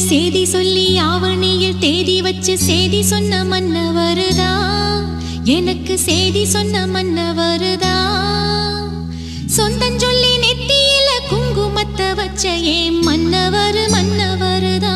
சேதி சொல்லி ஆவணியில் தேதி வச்சு சேதி சொன்ன மன்னவருதா, எனக்கு சேதி சொன்ன மன்னவருதா. சொந்தஞ்சொல்லி நெத்தியில குங்குமத்தை வச்ச ஏன் மன்னவரு மன்னவருதா.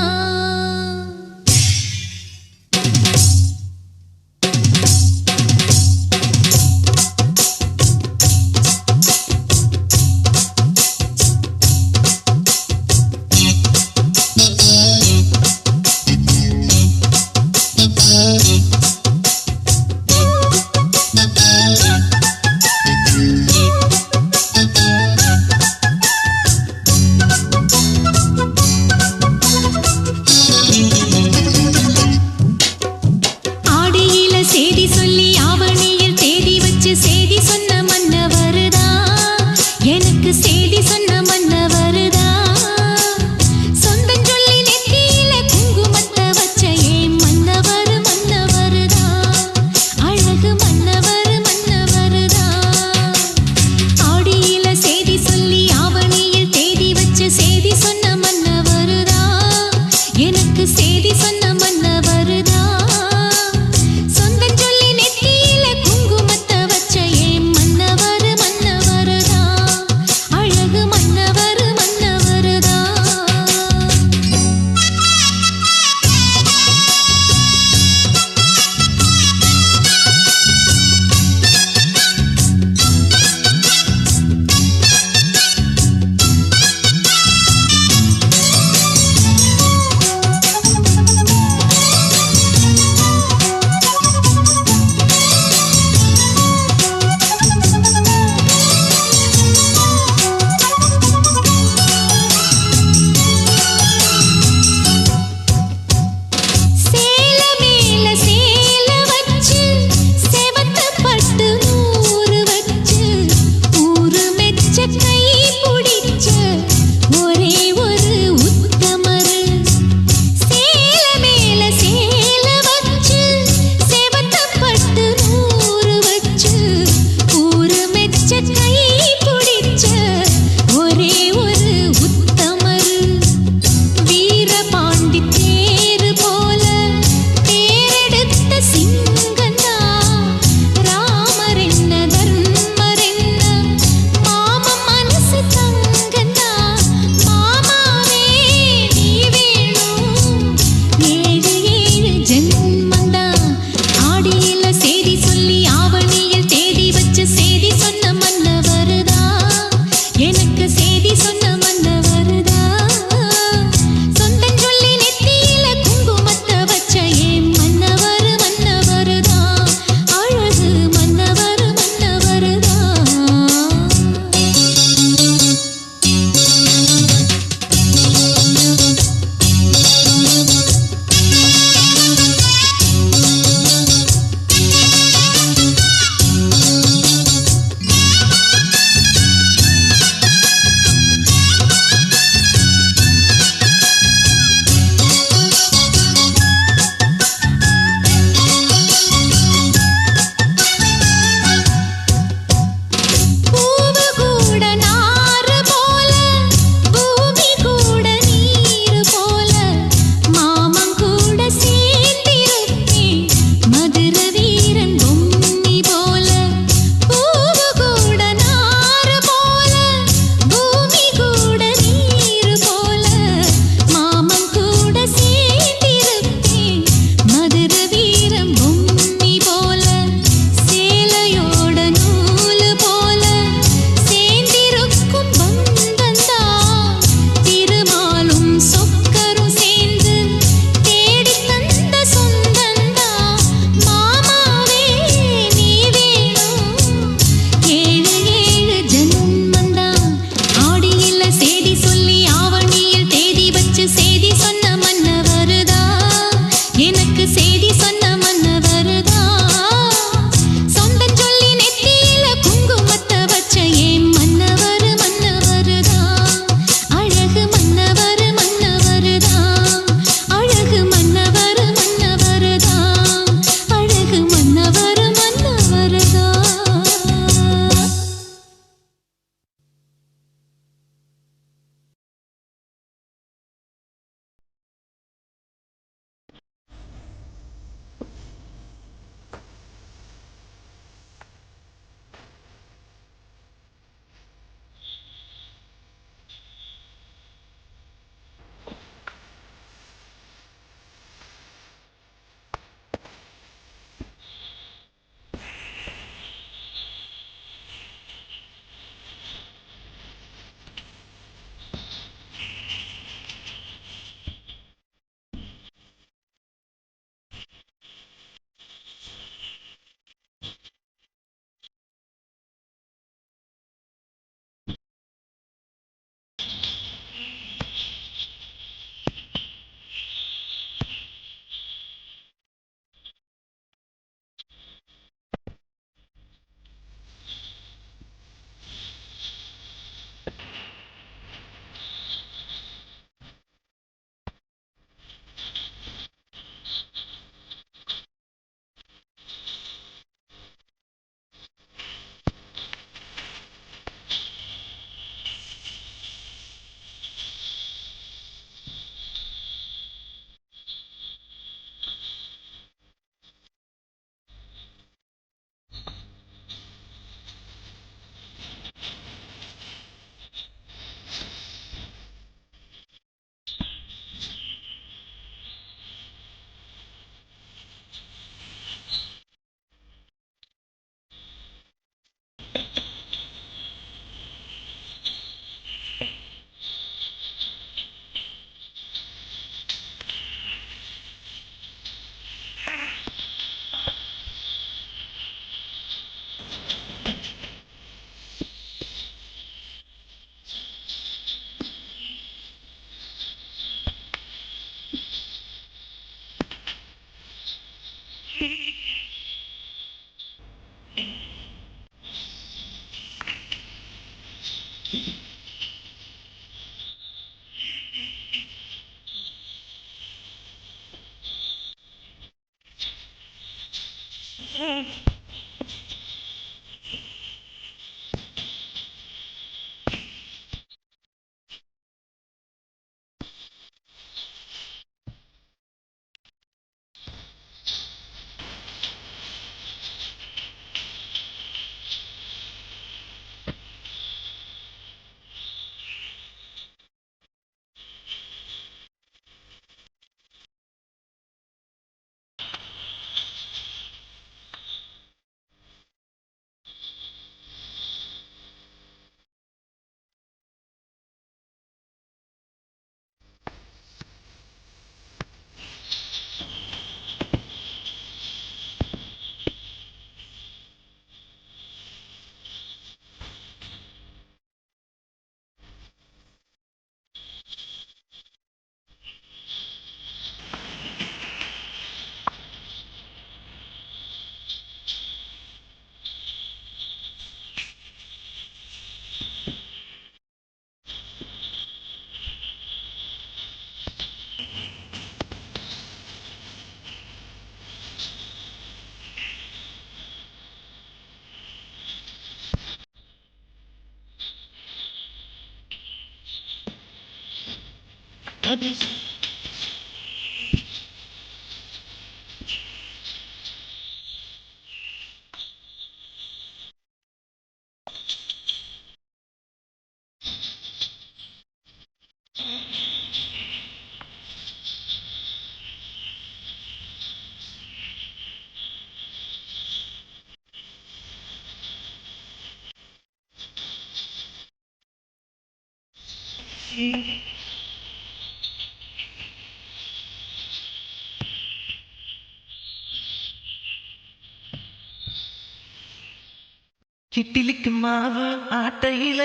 கிட்டிலிக்கு மாவு ஆட்டையில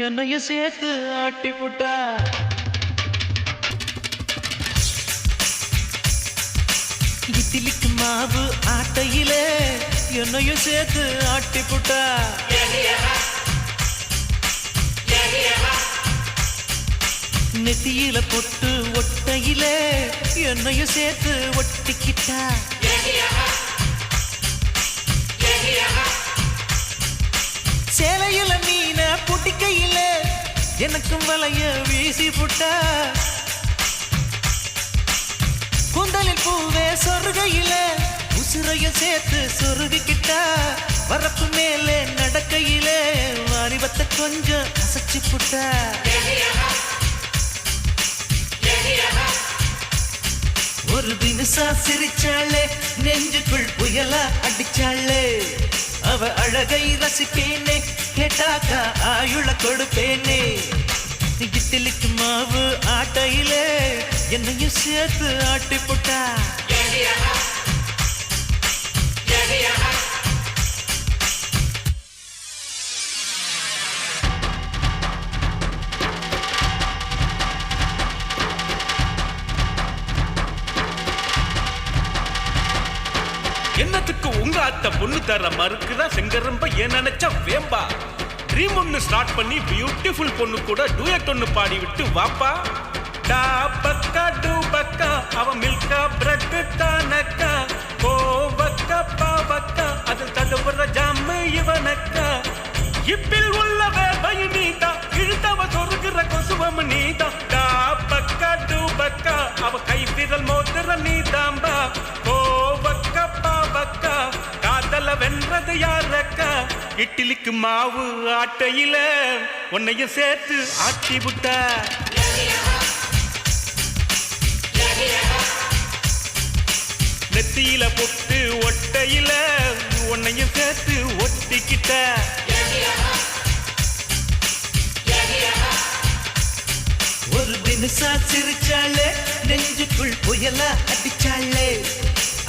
என்னைய சேர்த்து ஆட்டி புட்டா. இட்லிக்கு மாவு ஆட்டையில என்னைய சேர்த்து ஆட்டி புட்டா. நெத்தியில பொட்டு ஒட்டையில என்னைய சேர்த்து ஒட்டிக்கிட்டா. சேலையில மீன புட்டிக்கையில எனக்கும் வலைய வீசி புட்டா. குந்தலில் பூவே சொருகையில உசுரைய சேர்த்து சொருகிக்கிட்டா. வரப்பு மேலே நடக்கையில வாலிபத்தை கொஞ்சம் அசைச்சு புட்டா. ஒரு தினசா சிரிச்சாளே நெஞ்சுக்குள் புயலா அடிச்சாளே. அவ அழகை ரசிப்பேனே கேட்டாக்கா ஆயுள கொடுப்பேனே. இட்லிக்கு மாவு ஆட்டையிலே என்னையும் சேர்த்து ஆட்டி புட்டா. என்னத்துக்கு உங்க அத்தை பொண்ணு தர மறுக்குதா செங்கரம்ப ஏன் நினைச்சா வேம்பா. ட்ரீம் ஒன்னு ஸ்டார்ட் பண்ணி பியூட்டிஃபுல் பொண்ணு கூட டூயட் ஒன்னு பாடி விட்டு வாப்பா. டா பக்கா டூ பக்கா அவ மில்கா பிரெட் தானக்கா. கோவக்கா பாவக்கா அது தடுவற ஜாமு இவனக்கா. இப்பில் உள்ளவே பயனீதா இழுத்தவ சொருகிற கொசுவம் நீதா. டா பக்கா டூ பக்கா அவ கை விரல் மோதிர நீதாம்பா. கோவக்கா பாவக்கா காதல வென்றது யாரக்கா. இட்லிக்கு மாவு ஆட்டையில உன்னையும் சேர்த்து ஆட்டி விட்டா. நெத்தியில பொட்டு ஒட்டையில உன்னையும் சேர்த்து ஒட்டிக்கிட்ட. ஒரு தினசா சிரிச்சாளே நெஞ்சுக்குள் புயலா அடிச்சாளே.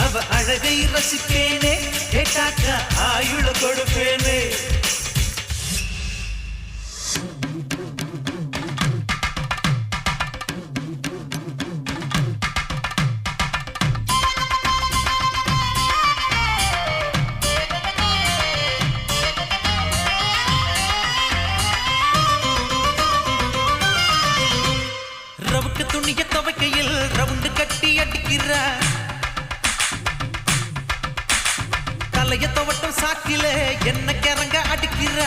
அவ அழகை ரசிப்பேனே கேட்டாக்கா ஆயுள கொடுப்பேனே. ரவுக்கு துணிய துவைக்கையில் ரவுண்டு கட்டி அடிக்கிறா. தலைய துவட்டும் சாக்கில என்ன கிறங்க அடிக்கிற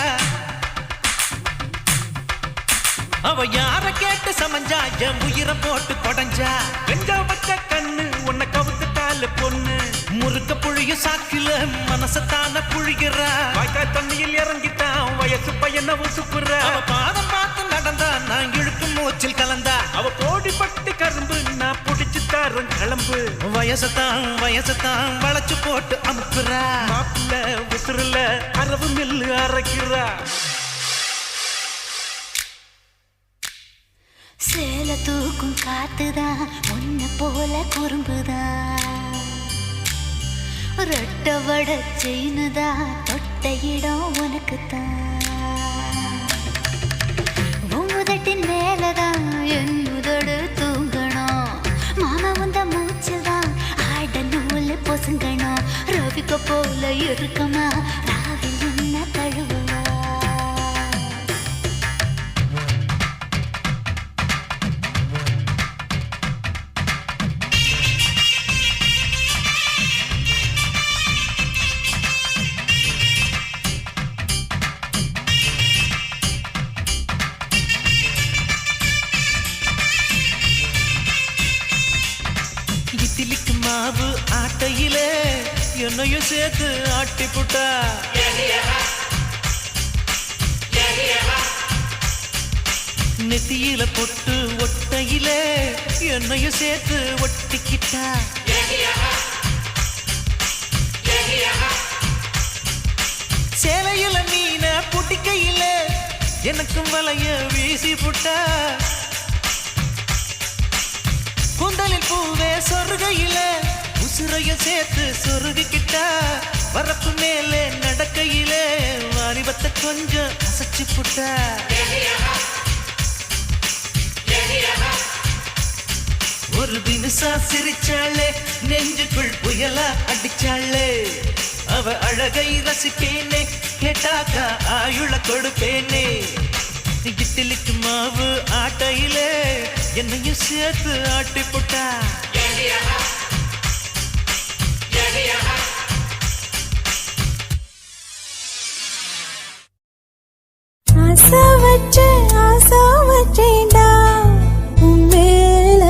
அவ யார கேட்டு சமஞ்சா என் உயிரை போட்டு கொடைஞ்சா வெஞ்சா வச்ச கண்ணு உன்னை கவுத்துட்டால பொண்ணு முறுக்க புழிய சாக்கில மனசத்தான புழிகிற வாய்க்கால் தண்ணியில் இறங்கிட்டான் வயசு பையனை உசுப்புற அவ பாதம் பார்த்து நடந்தா நான் இழுக்கும் மூச்சில் கலந்தா அவ கோடி பட்டு கரும்பு நான் புடிச்சு தாரன் கிளம்பு வயசத்தான் வளைச்சு போட்டு அமுக்குற மாப்பிள்ள உசுருல அரவு மில்லு அரைக்கிறா சேல தூக்கும் காத்துதான் உன்ன போல குறும்புதான் ரெட்ட வட செய்னுதான் தொட்ட இடம் உனக்குத்தான் உமுதட்டின் மேலதான் என் உதடு தூங்கணும் மாமா வந்த மூச்சுதான் ஆட நூல் பொசுங்கணும் ரவிக்க போல இருக்குமா ராவில் என்ன தழுவா இட்லிக்கு மாவு ஆட்டையிலே என்னையும் சேர்த்து ஆட்டி புட்டா நெத்தியில பொட்டு ஒட்டையிலே என்னையும் சேர்த்து ஒட்டிக்கிட்டா சேலையில மீன புட்டிக்கையில எனக்கும் வலைய வீசி புட்டா குந்தலில் பூவே சொருகையில உசுரைய சேர்த்து சொருகிக்கிட்டா வரப்பு மேலே நடக்கையிலே வாலிபத்தை கொஞ்சம் அசைச்சு புட்டா ஒரு தினசா சிரிச்சாளே நெஞ்சுக்குள் புயலா அடிச்சாளே அவ அழகை ரசிப்பேனே கேட்டாக்கா ஆயுள கொடுப்பேனே இட்லிக்கு மாவு ஆட்டையிலே என்னையும் சேர்த்து ஆட்டி போட்டா ஆசை வச்சேன்டா உன் மேல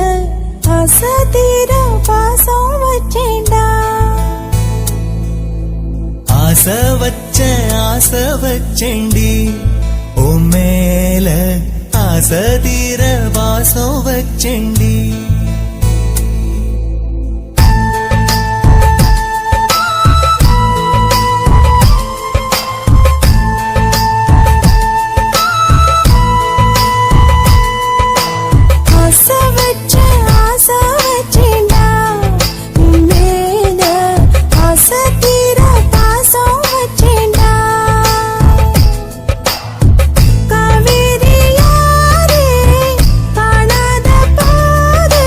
ஆசை தீர பாசம் வச்சேன்டா ஆசை வச்சேண்டி உன் மேல ஆசை தீர வாசம் வச்சேண்டி காவேரி யாரே காணாத பாரு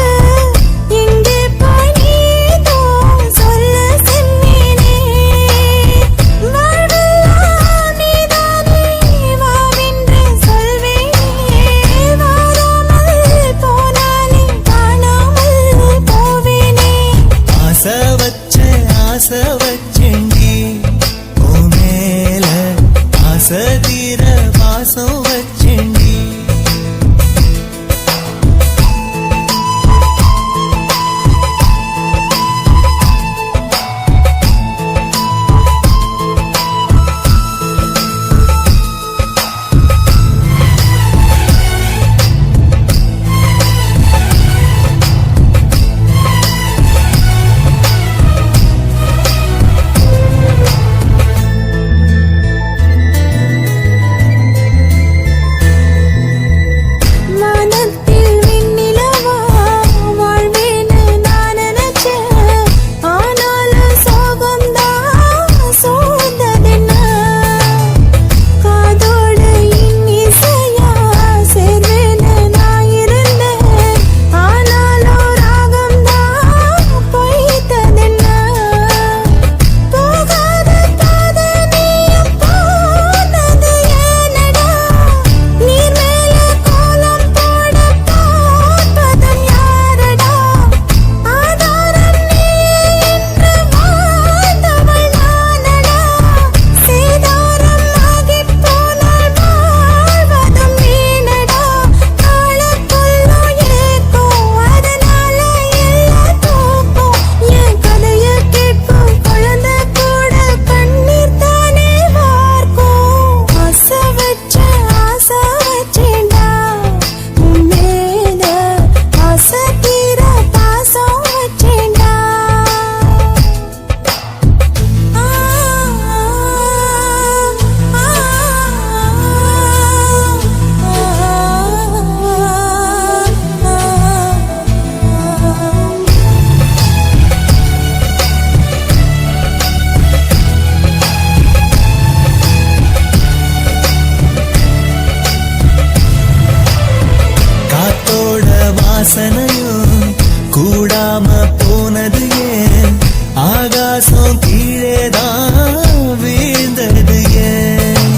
வாசனையும் கூடாம போனது ஏன் ஆகாசம் கீழேதான் வீழ்ந்தது ஏன்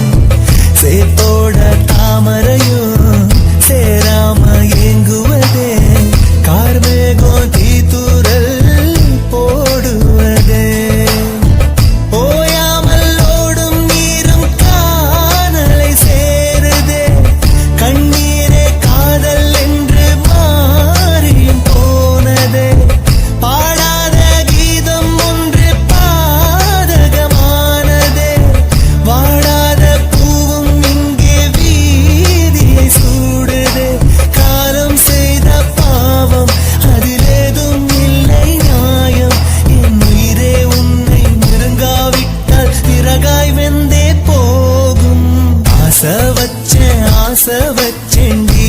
சேத்தோட தாமரையும் சேராம ஏங்குவதே கார்மேகம் தீத்துரல் போடுவதே ஓயாமல் ஓடும் நீரும் காணலை சேருதே கண்ணீரே காதல் என்று மாறியும் போனதே பாடாத கீதம் ஒன்று பாதகமானதே வாடாத பூவும் இங்கே வீதியை சூடுதே காலம் செய்த பாவம் அதிலேதும் இல்லை நியாயம் என் உயிரே உன்னை நெருங்காவிட்டால் பிறகாய் வெந்தே போகும் ஆசை வச்சேன்டி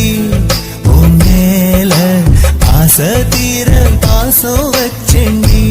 உன் மேல ஆசை தீர பாசம் வச்சேன்டி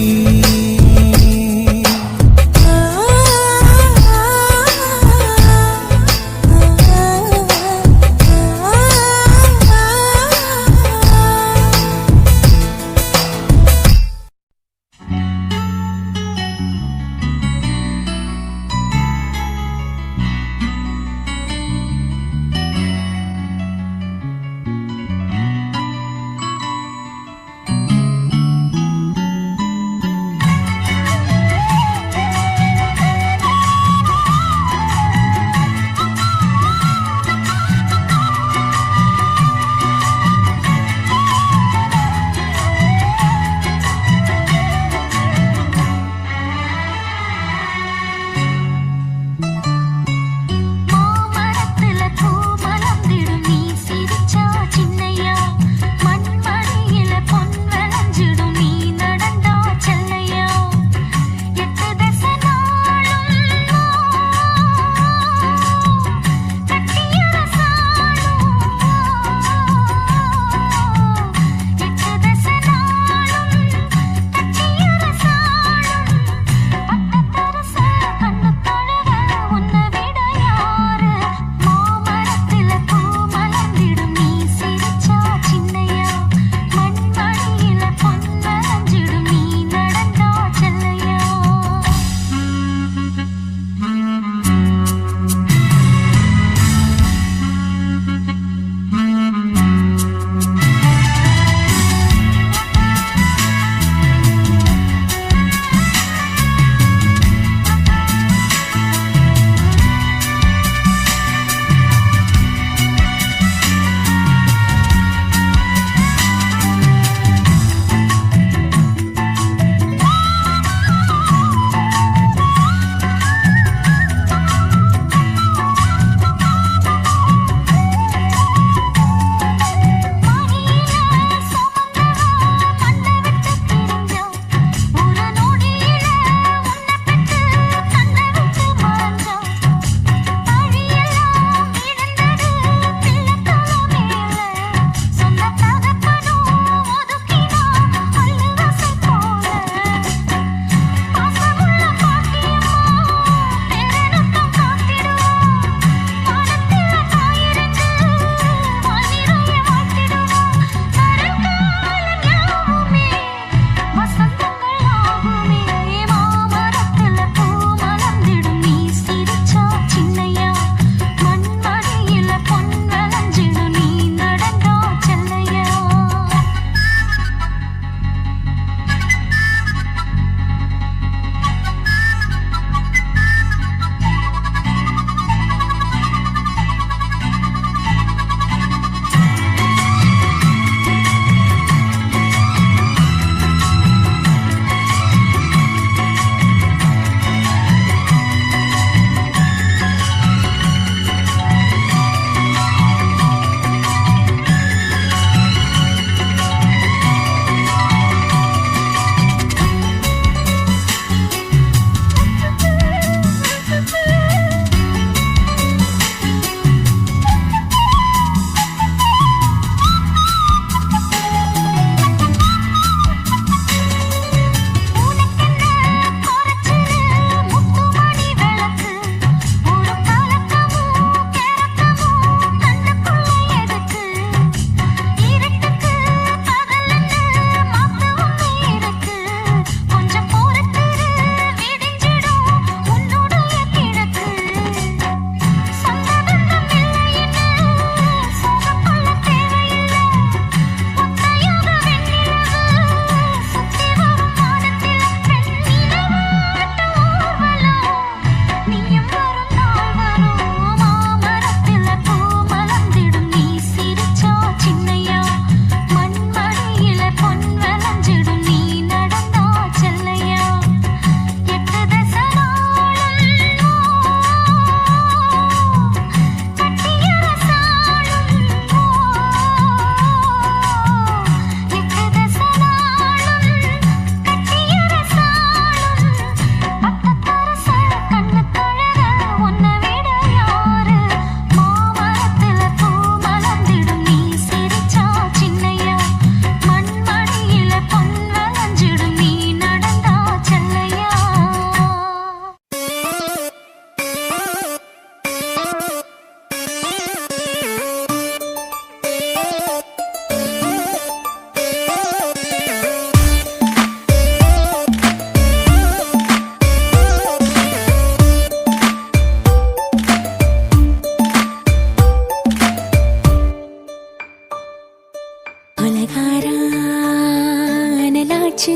நாளாச்சு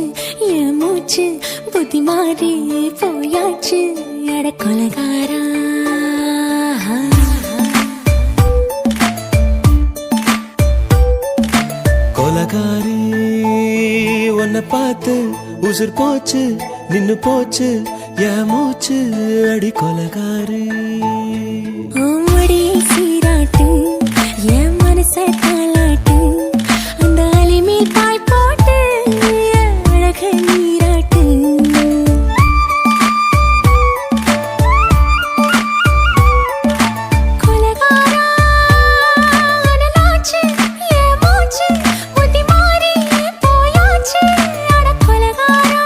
என் மூச்சு புத்தி மாறி போயாச்சு அட கொலகாரா கொலகாரி உன்னை பார்த்து உசுர் போச்சு நின்னு போச்சு என் மூச்சு அடி கொலகாரி ஆமடியை சீராட்டு என் மனசை தாளாட்டு அந்த அலைமேல் பாய் போட்டு அழக நீராட்டு கொலகாரா அனலாச்சு என் மூச்சு புத்தி மாறி போயாச்சு அட கொலகாரா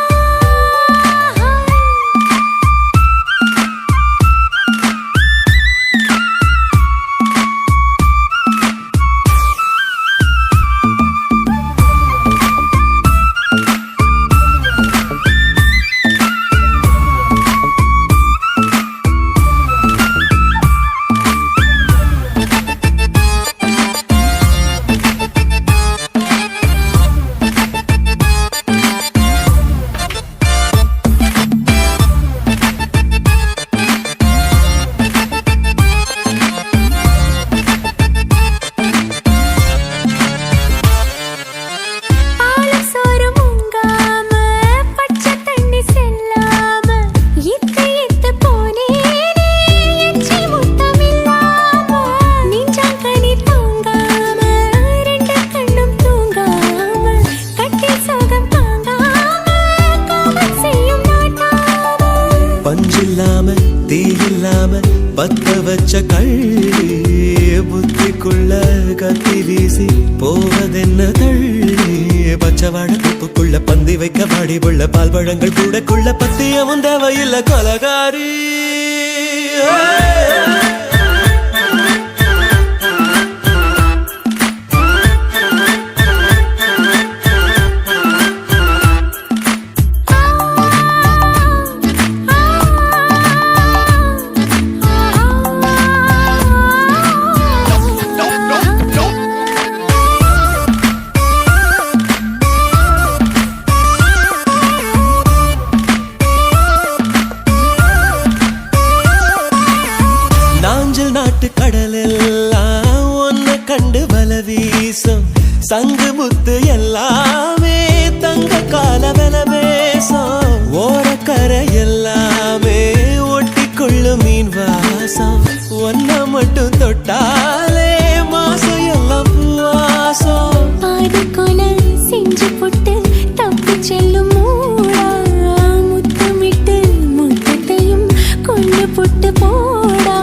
பஞ்சில்லாம தீயில்லாம பத்த வச்ச கள்ளி புத்திக்குள்ள கத்தி வீசி போவதென்ன தள்ளி பச்சவாட துப்புக்குள்ள பந்தி வைக்க வாடி உள்ள பால் பழங்கள் கூடக்குள்ள பத்தியமும் தேவையில்ல கொலகாரி நாட்டு கடலெல்லாம் ஒன்ன கண்டு வல வீசும் சங்கு முத்து எல்லாமே தங்க கால வெல பேசும் ஓரக்கரை எல்லாமே ஒட்டி கொள்ளும் மீன் வாசம் ஒன்ன மட்டும் தொட்டாலே மாசம் எல்லாம் பூவாசம் பாதி கொலை செஞ்சு போட்டு தப்பி செல்லும் மூடா முத்தமிட்டு முத்தத்தையும் கொண்டு போட்டு போடா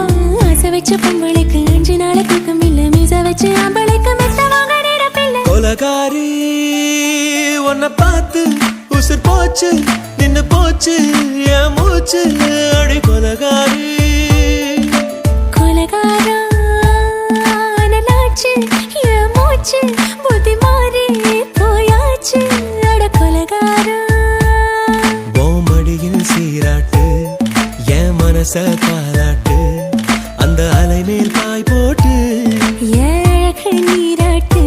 வச்ச பொம்பளைக்கு 5 நாள் தூக்கம் இல்ல மீச வச்சு ஆம்பளைக்கு மெத்த வாங்க நேரப்பில்லை கொலகாரி உன்னை பார்த்து உசுர் போச்சு நின்னு போச்சு என் மூச்சு அடி கொலகாரி கொலகாரா அனலாச்சு என் மூச்சு புத்தி மாறி போயாச்சு அட கொலகாரா மடியில் சீராட்டு என் மனச தாளாட்டு அந்த அலை மேல் பாய் போட்டு ஏழக நீராட்டு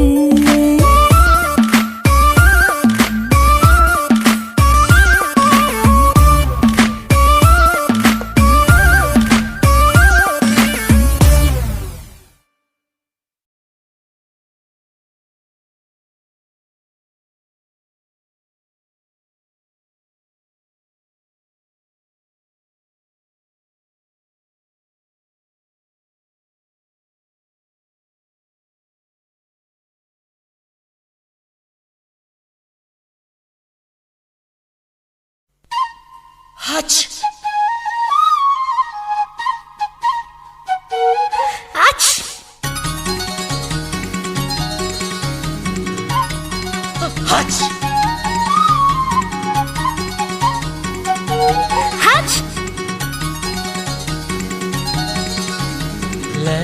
ஹச் ஆச் ஹச் ஹச் la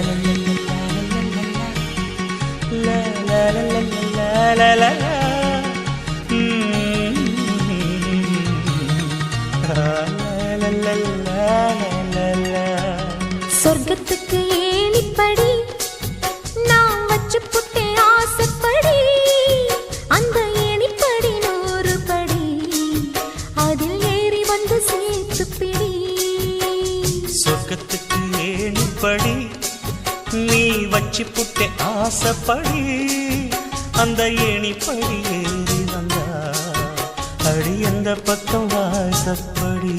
la la la la la la சொர்க்கத்துக்கு ஏணிப்படி நான் வச்சு புட்டேன் ஆசைப்படி அந்த ஏணிப்படி வச்சு புட்டே ஆசைப்படி அந்த ஏணிப்படி ஏறி வந்தா அடி அந்த பக்கம் வாசப்படி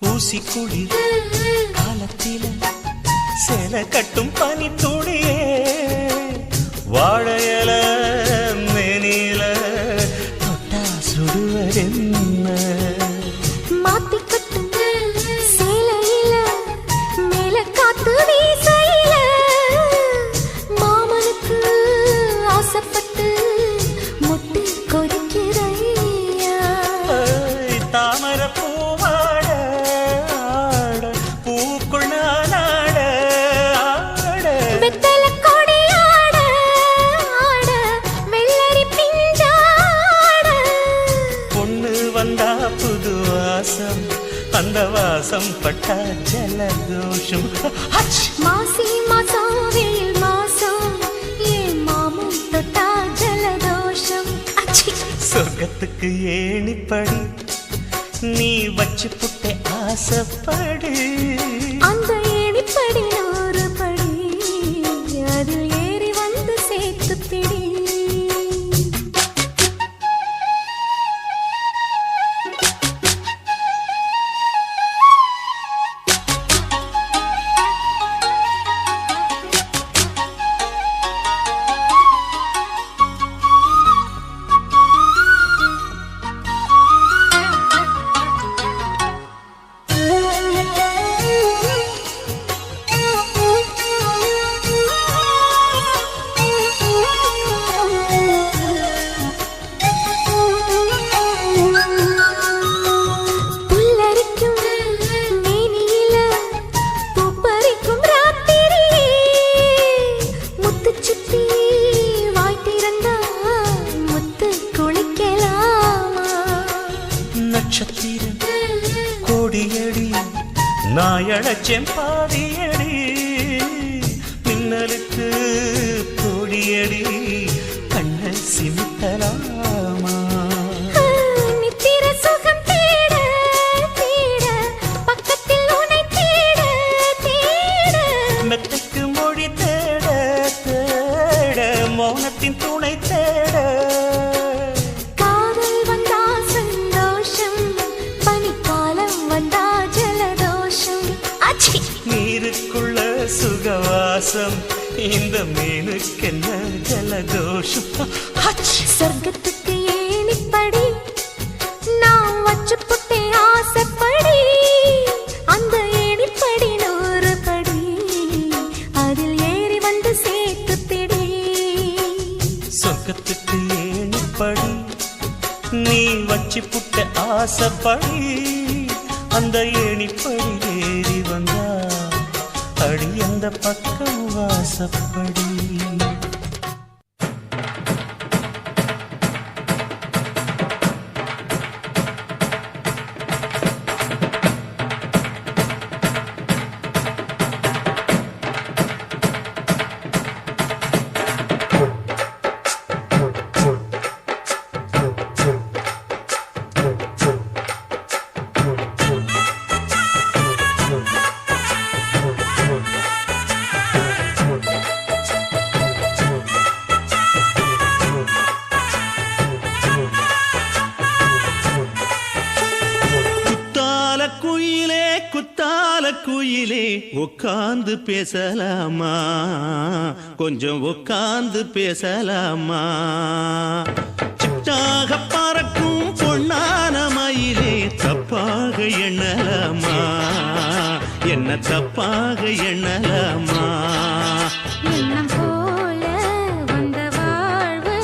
ஊசி குளிர் காலத்தில சேலை கட்டும் பனி துளியே வாழையல மேனில தொட்டா சுடுவதென்ன மாத்தி கட்டும் சேலையில மேல காத்து வீசையில மாமனுக்கு ஆசைப்பட்டு முட்டு கொதிக்கிறையா தாமர பூவாட ஆட பூக்குள் நானாட ஆட வெத்தல கொடி ஆட ஆட வெள்ளரி பிஞ்சாட பொண்ணு வந்தா புது வாசம் அந்த வாசம் பட்டா ஜலதோஷம் மாசி மாசம் வெயில் மாசம் ஏன் மாமும் தொட்டா ஜலதோஷம் அச்சி சொர்க்கத்துக்கு ஏணிப்படி நீ வச்சு புட்டே ஆசைப்படு அந்த ஏணிப்படி 100 படி அதில் ஏறி வந்து சேர்த்து பிடி புல்லரிக்கும் மேனியில பூப்பறிக்கும் ராத்திரியே முத்து சுத்தி வாய் திறந்தா முத்து குளிக்கலாமா நட்சத்திரம் கோடியடி நாயழச்சேன் பாதியடி மின்னலுக்கு கோடியடி கண்ணை சிமிட்டலாமா நித்திர சுகம் தேட தேட பக்கத்தில் உன்னை தேட தேட மெத்தைக்கு மொழி தேட தேட மௌனத்தின் துணை தேட காதல் வந்தா சந்தோஷம் பனிக்காலம் வந்தா ஜலதோஷம் அச்சி நீருக்குள்ள சுகவாசம் இந்த மீனுக்கென்ன ஜலதோஷம் சொர்க்கத்துக்கு ஏணிப்படி நான் வச்சு புட்டே ஆசைப்படி அந்த ஏணிப்படி 100 படி அதில் ஏறி வந்து சேர்த்து பிடி சொர்க்கத்துக்கு ஏணிப்படி நீ வச்சு புட்ட ஆசைப்படி அந்த ஏணிப்படி ஏறி வந்தா அடி அந்த பக்கம் வாசப்படி குயிலே உட்கார்ந்து பேசலாமா கொஞ்சம் உட்கார்ந்து பேசலாமா சிட்டாக பறக்கும் பொன்னான மயிலே தப்பாக எண்ணலாமா என்ன தப்பாக எண்ணலாமா எண்ணம் போல வந்த வாழ்வு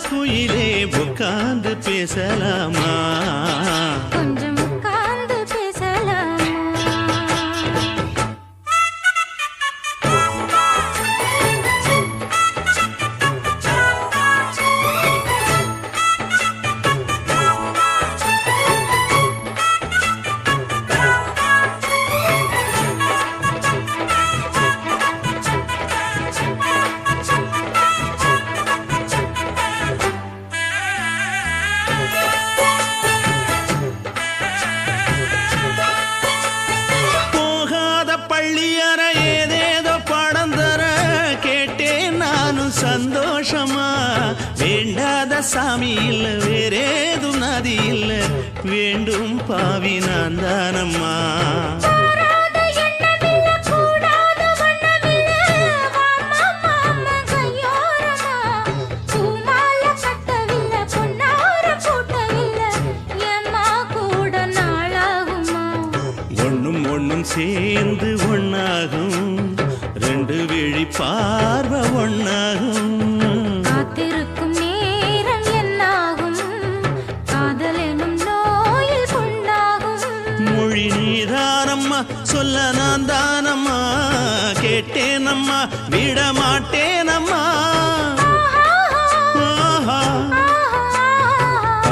குயிலே உட்கார்ந்து பேசலாமா கொஞ்சம் உட்கார்ந்து பேசலாமா போகாத பள்ளியற ஏதேதோ பாடம் தர கேட்டேன் நானும் சந்தோஷமா வேண்டாத சாமி இல்ல வேறேதும் நதி இல்ல வேண்டும் பாவி நான் தானம்மா கூடாத எண்ணமில்ல கூடாத வண்ணமில்ல மாமா மாமா கையோரமா பூமால கட்டவில்லை பொன்னார கூட்டவில்லை ஏம்மா கூட நாளாகுமா ஒண்ணும் ஒண்ணும் சேர்ந்து ஒண்ணாகும் ரெண்டு விழி பார்வை ஒண்ணாகும் காத்திருக்கும் நேரம் என்னாகும் காதல் எனும் நோயில் புண்ணாகும் மொழி நீதானம்மா சொல்ல நான் தானம்மா கேட்டேனம்மா விட மாட்டேனம்மா ஆஹா.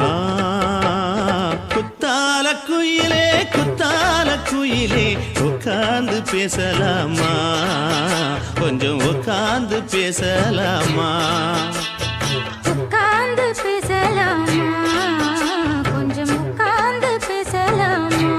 ஆ, குத்தால குயிலே உட்கார்ந்து பேசலாமா கொஞ்சம் உட்கார்ந்து பேசலாமா உட்கார்ந்து பேசலாமா கொஞ்சம் உட்கார்ந்து பேசலாமா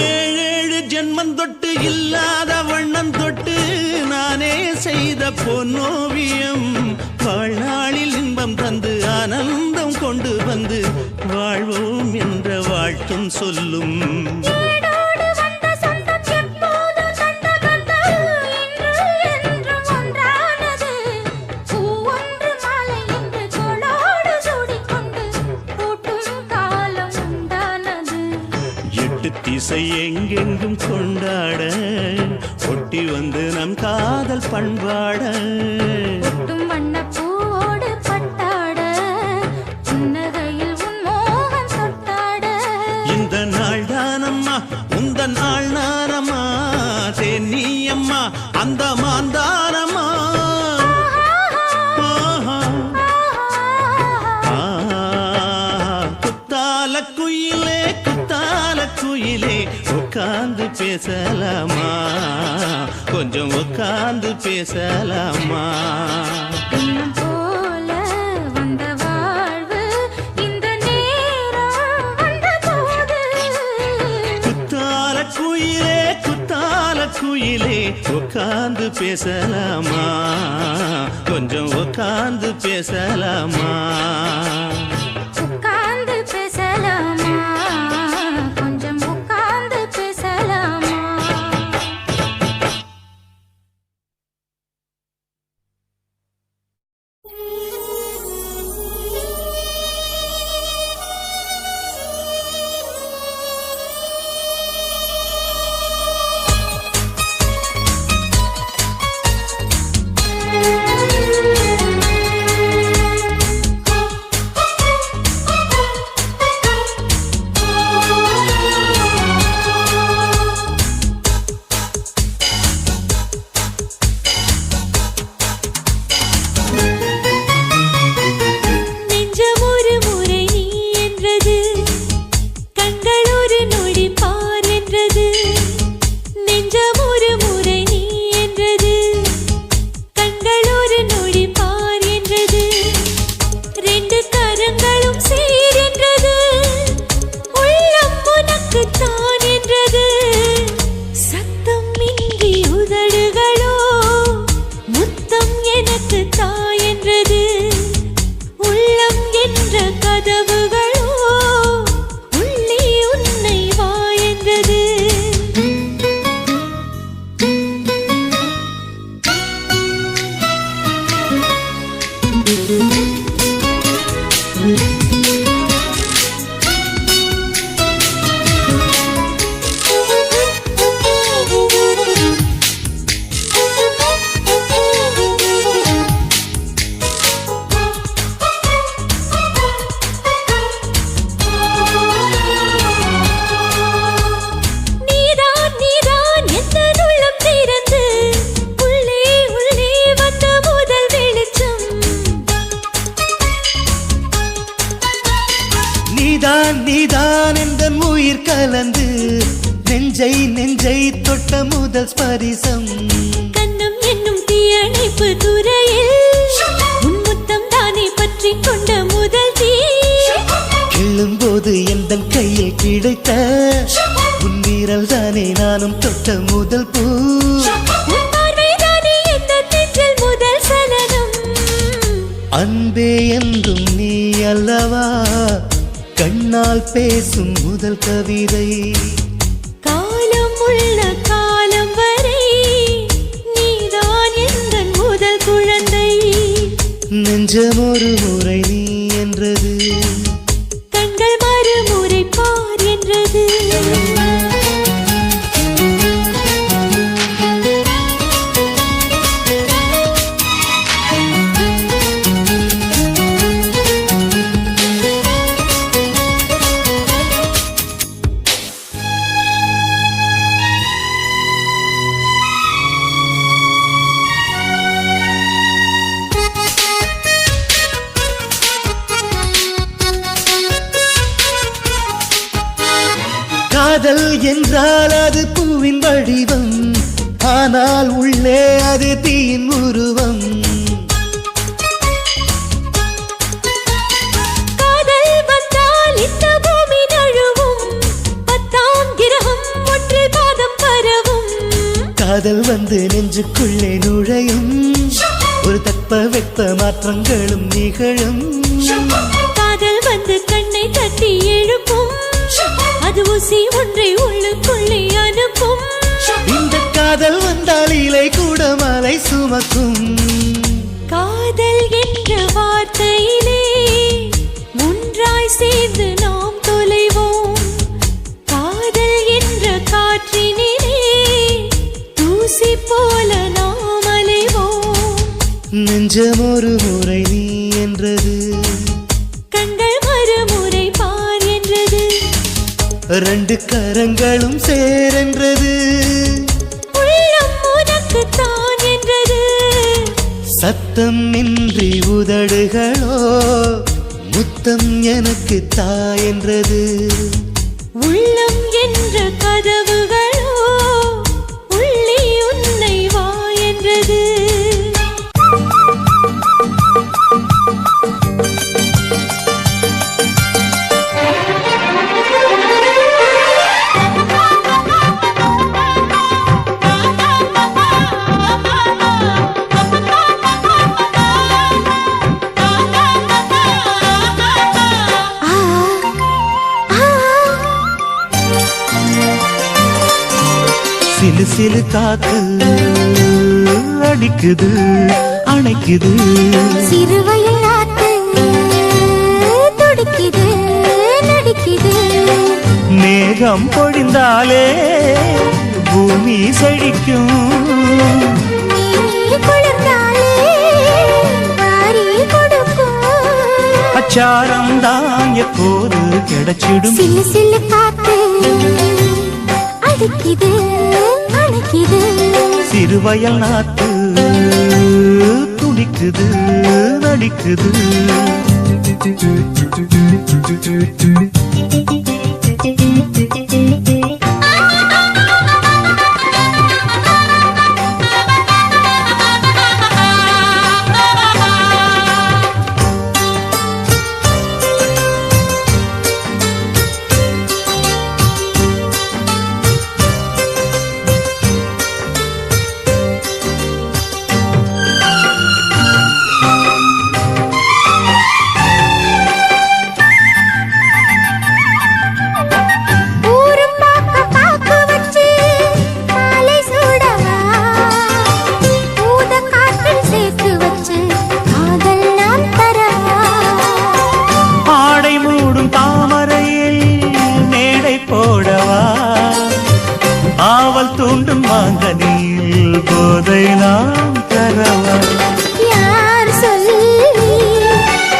ஏழேழு ஜென்மம் தொட்டு இல்லாத வண்ணம் தொட்டு நானே செய்த பொன்னோவியம் வாழ்நாளில் இன்பம் தந்து ஆனந்தம் கொண்டு வந்து வாழ்வோம் என்ற வாழ்த்தும் சொல்லும் ஏடோடு வந்த சொந்தம் எப்போதும் தந்த பந்தம் இன்று என்றும் ஒன்றானது பூ ஒன்று மாலை என்று தோளோடு சூடிக்கொண்டு பூட்டும் காலம் உண்டானது எட்டு திசை எங்கெங்கும் கொண்டாட ஒட்டி வந்து நம் காதல் பண்பாட ஒட்டும் வண்ண பூவோடு பட்டாட புன்னகையில் உன் மோகம் தொட்டாட இந்த நாள் தானம்மா உந்த நாள் நானம்மா தென்னியம்மா அந்த மாந்தானம்மா ஆஹா. ஆ, குத்தால குயிலே உட்கார்ந்து பேசலாமா கொஞ்சம் உட்கார்ந்து பேசலாமா இன்னும் போல வந்த வாழ்வு இந்த நேரம் வந்த போது குத்தால குயிலே உட்கார்ந்து பேசலாமா கொஞ்சம் உட்கார்ந்து பேசலாமா உட்கார்ந்து பேசலாமா கொஞ்சம் உட்கார்ந்து பேசலாமா நீதான் என்ற உயிர் கலந்து நெஞ்சை தொட்ட முதல் ஸ்பரிசம் கண்ணம் என்னும் தீயணைப்பு துறையில் உன் முத்தம் தானே பற்றி கொண்ட முதல் தீ கிள்ளும்போது எந்த கையில் கிடைத்த உன் வீரல் தானே நானும் தொட்ட முதல் பூ உன் பார்வை தானே எந்த நெஞ்சில் முதல் சலனம் அன்பே என்றும் நீ அல்லவா கண்ணால் பேசும் முதல் கவிதை காலம் உள்ள காலம் வரை நீதான் எந்த முதல் குழந்தை நெஞ்சம் ஒரு முறை நீ என்றது கண்கள் மறுமுறை பார் என்றது காதல் என்றால் அது பூவின் வடிவம் ஆனால் உள்ளே அது தீயின் உருவம் காதல் வந்தால் இந்த பூமி நழுவும் 10ஆம் கிரகம் ஒன்றில் பாதம் பரவும் காதல் வந்து நெஞ்சுக்குள்ளே நுழையும் ஒரு தட்ப வெப்ப மாற்றங்களும் நிகழும் காதல் வந்து கண்ணை தட்டி எழுப்பும் அது ஊசி ஒன்றை உள்ளுக்குள்ளே அனுப்பும் இந்த காதல் வந்தால் இலை கூட மலை சுமக்கும் காதல் என்ற வார்த்தையிலே ஒன்றாய் சேர்ந்து நாம் தொலைவோம் காதல் என்ற காற்றினிலே தூசி போல நாம் அலைவோம் நெஞ்சம் ஒரு முறை நீ என்றது கண்கள் மறுமுறை பார் என்றது ரெண்டு கரங்களும் சேரென்றது உள்ளம் உனக்கு தான் என்றது சத்தம் இன்றி உதடுகளோ முத்தம் எனக்கு தா என்றது உள்ளம் என்ற கதவுகளோ உள்ளே உன்னை வா என்றது சிலு சிலு காத்து அடிக்குது அணைக்குது சிறுவயல் நாத்து துடிக்குது நடிக்குது மேகம் பொழிந்தாலே பூமி செழிக்கும் நீ குளிர்ந்தாலே வாரி கொடுக்கும் அச்சாரம் தான் எப்போது கிடைச்சிடும் சிலு சிலு காத்து அடிக்குது அணைக்குது சிறுவயல் நாத்து துடிக்குது நடிக்குது தூண்டும் மாங்கனியில் போதை நாம் தரவா யார் சொல்லி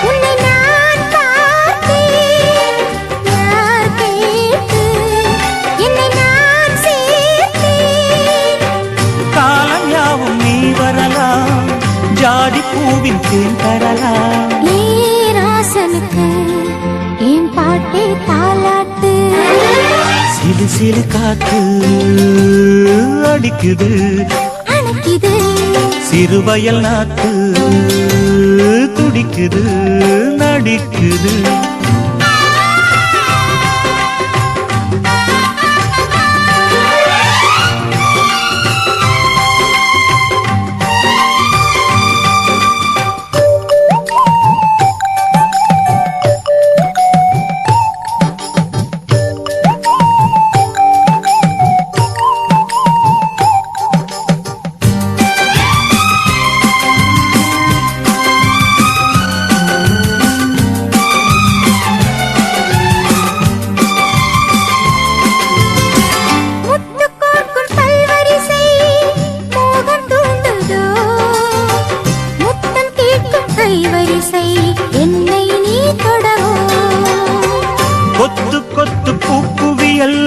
உன்னை நான் பார்த்தேன் யார் கேட்டு என்னை நான் சேர்த்தேன் காலம் யாவும் நீ வரலாம் ஜாதி பூவின் தேன் தரலாம் ஏ ராசனுக்கு என் பாட்டே சிலு சிலு காத்து அடிக்குது அணைக்குது சிறுவயல் நாத்து துடிக்குது நடிக்குது கொத்து கொத்து பூக்குவியல்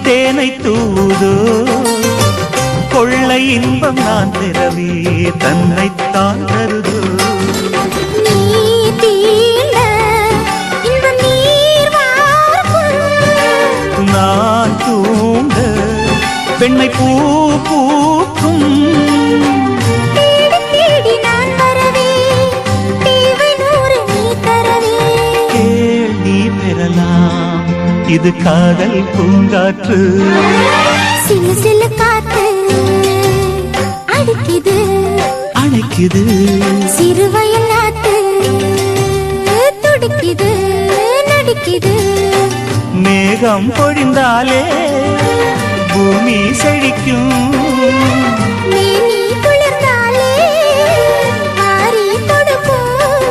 தேனை தூதோ கொள்ளை இன்பம் நான் திரவி தன்னைத்தான் தருதோ நான் தூங்க பெண்மை பூ பூக்கும் இது காதல் பூங்காற்று சிலு சிலு காத்து அடிக்குது அணைக்குது சிறுவயல் நாத்து துடிக்குது நடிக்குது மேகம் பொழிந்தாலே பூமி செழிக்கும் மேனி குளிர்ந்தாலே ஆரி கொடுக்கும்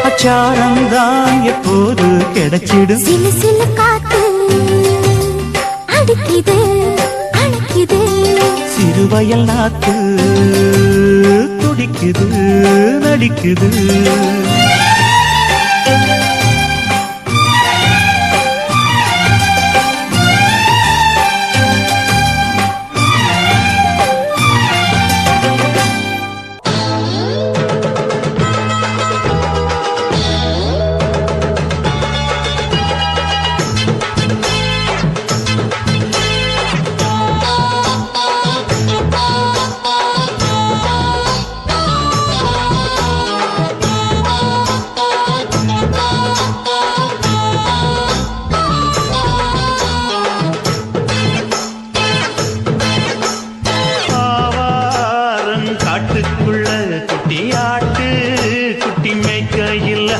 அச்சாரம்தான் எப்போது கிடைச்சிடும் சிலு சிலு காத்து அடிக்குது அணைக்குது சிறுவயல் நாத்து துடிக்குது நடிக்குது காட்டுக்குள்ள குட்டியாட்டு குட்டி மேய்க்கையில்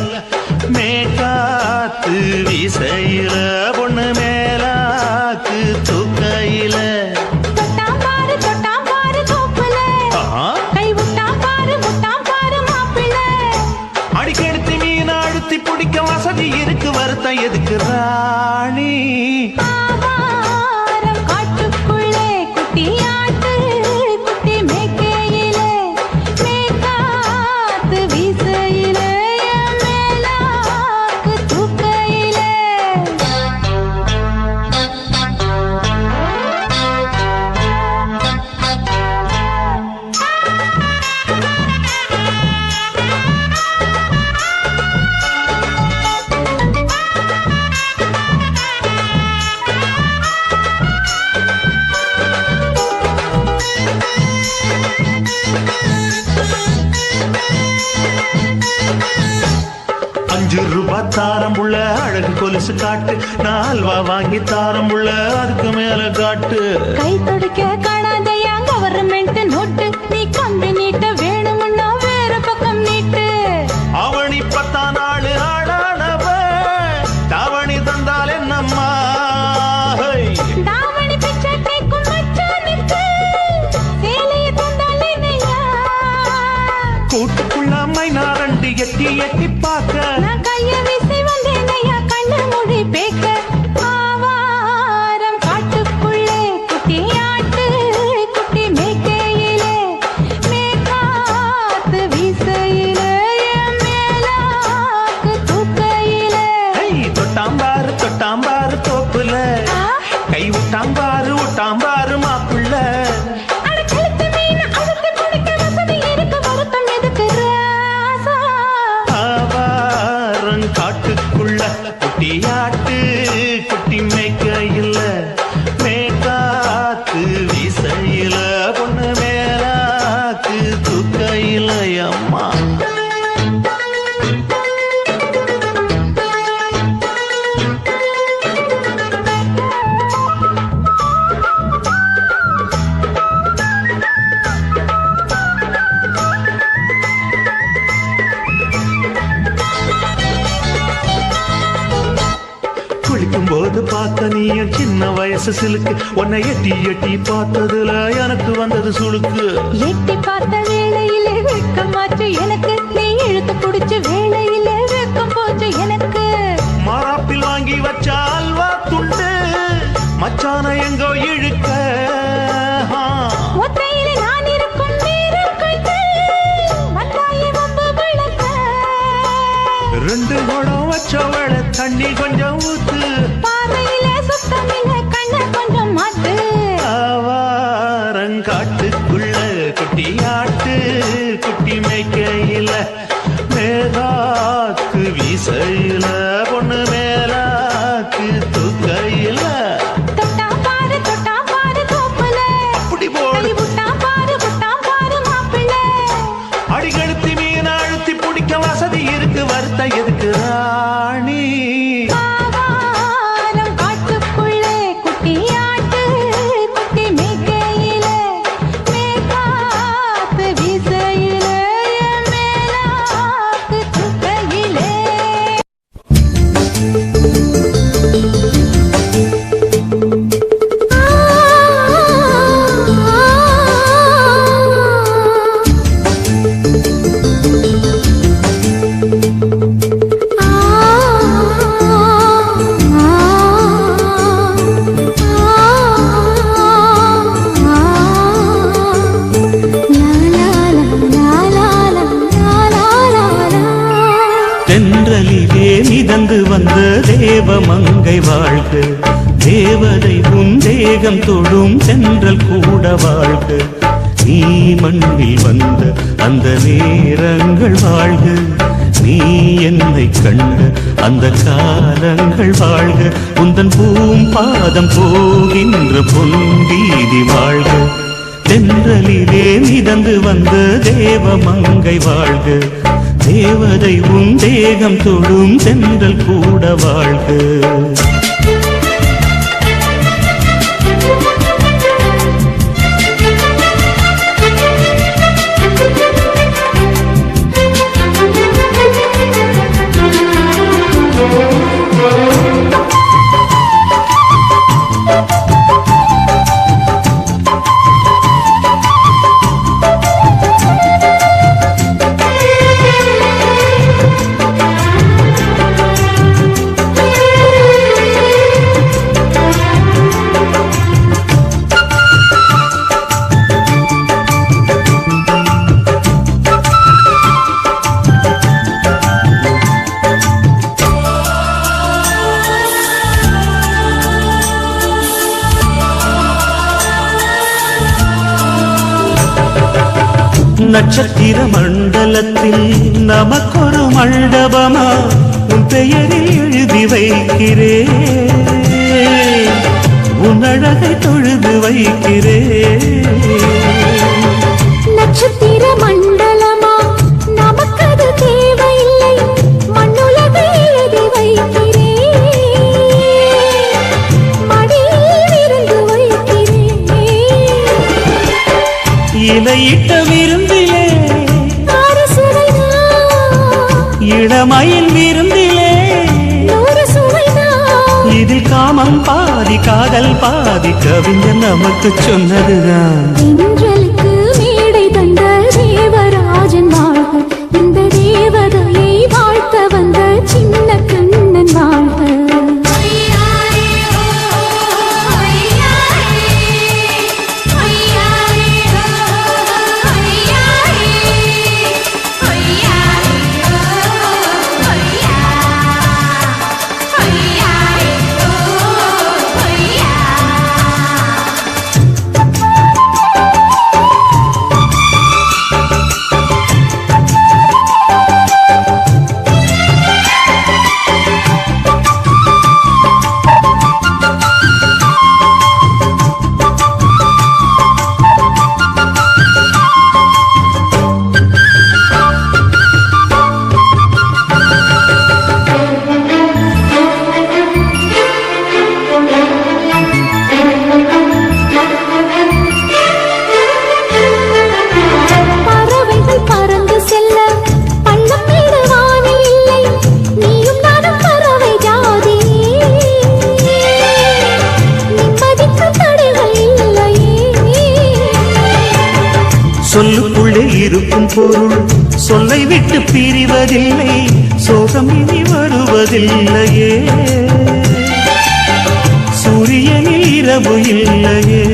மேக்காத்து வீசையில பொண்ணு மேலாக்கு தூக்கையில அடிக்கெடுத்து மீன் அழுத்தி பிடிக்க வசதி இருக்கு வருத்தம் எதுக்கு ராணி ₹5 தாரம் உள்ள அழகு கொலுசு காட்டு நால்வா வாங்கி தாரம் உள்ள அதுக்கு மேல காட்டு கை துடிக்க காணாதையா கவர்மெண்ட் நோட்டு நீ கம்பி நீட்ட வேணும்னா வேற பக்கம் நீட்டு அவனி 10 நாள் ஆடானவ தாவணி தந்தால் என்னம்மா தாவணி பிச்சை கேக்கும் மச்சானுக்கு சேலைய தந்தால் என்னையா கூட்டுக்குள்ள மைனாரண்டு எட்டி எட்டி பார்க்க நான் கைய வீசி வந்தேனையா கண்ணு மொழி பேக்க ஆவாரம் காட்டுக்குள்ளே குட்டியாட்டு குட்டி மேய்க்கையிலே மேற்காத்து வீசையிலே மேலாக்கு தூக்கையிலே தொட்டாம்பாரு தோப்புல கை விட்டாம்பாரு மாப்புள்ள அடக்கழுத்து மீன் அழுத்து குடிக்க வசதி இருக்கு வருத்தம் எதுக்கு ராசா ஆவாரம் காட்டு பார்த்து பார்த்த நீ என் சின்ன வயசு சிலுக்கு உன்னை எட்டி எட்டி பார்த்ததுல எனக்கு வந்தது சுளுக்கு எட்டி பார்த்த வேளையிலே வெட்கமாச்சு எனக்கு நீ இழுத்து பிடிச்ச வேளையிலே வெட்கம் போச்சு எனக்கு மாறாப்பில் வாங்கி வச்ச அல்வா துண்டு மச்சான எங்கோ இழுக்க ஒத்தையிலே நான் இருக்கும் நேரம் கண்டு வந்தாயே வம்பு விளக்க ரெண்டு குடம் வச்சவள தண்ணி கொஞ்சம் ஊத்து பார்வையிலே சுத்தமில்லை கண்ண கொஞ்சம் மாத்து ஆவாரங்காட்டுக்குள்ள குட்டியாட்டு குட்டி மேய்க்கையில மேகாத்து வீசையில பொண்ணு மேலாக்கு தூக்கையில தொட்டா பாரு தோப்புல அப்படி போடு விட்டா பாரு மாப்பிள்ளை அடிக்கழுத்தி மீன் அழுத்தி பிடிக்க வசதி இருக்கு வருத்த எதுக்கு ராணி ஆவாரம் காட்டுக்குள்ளே குட்டியாட்டு குட்டி மேய்க்கையிலே மேகாத்து வீசையிலே மேலாக்கு தூக்கையிலே தென்றலிலே மிதந்து வந்த தேவ மங்கை வாழ்க தேவதை உன் தேகம் தொடும் தென்றல் கூட வாழ்க நீ மண்ணில் வந்த அந்த நேரங்கள் வாழ்க நீ என்னை கண்ட அந்த காலங்கள் வாழ்க உந்தன் பூம்பாதம் போகின்ற பொன்வீதி வாழ்க தென்றலிலே மிதந்து வந்த தேவ மங்கை வாழ்க தேவதை உன் தேகம் தொடும் தென்றல் கூட வாழ்க நட்சத்திர மண்டலத்தில் நமக்கொரு மண்டபமா உன் பெயரில் எழுதி வைக்கிறேன் உன் அழகை தொழுது வைக்கிறேன் நட்சத்திர மண்டலமா நமக்கது தேவையில்லை மண்ணுலகை எழுதி வைக்கிறேன் மடியில் இருந்து வைக்கிறேன் இலையிட்ட விருந்திலே இளமயில் விருந்திலே இதில் காமம் பாதி காதல் பாதி கவிஞர் நமக்கு சொன்னதுதான் தென்றலுக்கு மேடை தந்த தேவராஜன் வாழ்க இந்த தேவதையை வாழ்த்த வந்த சின்ன கண்ணன் வாழ்க பொருள் சொல்லை விட்டு பிரிவதில்லை, சோகம் இனி வருவதில்லையே. சூரியனில் இரவு இல்லையே.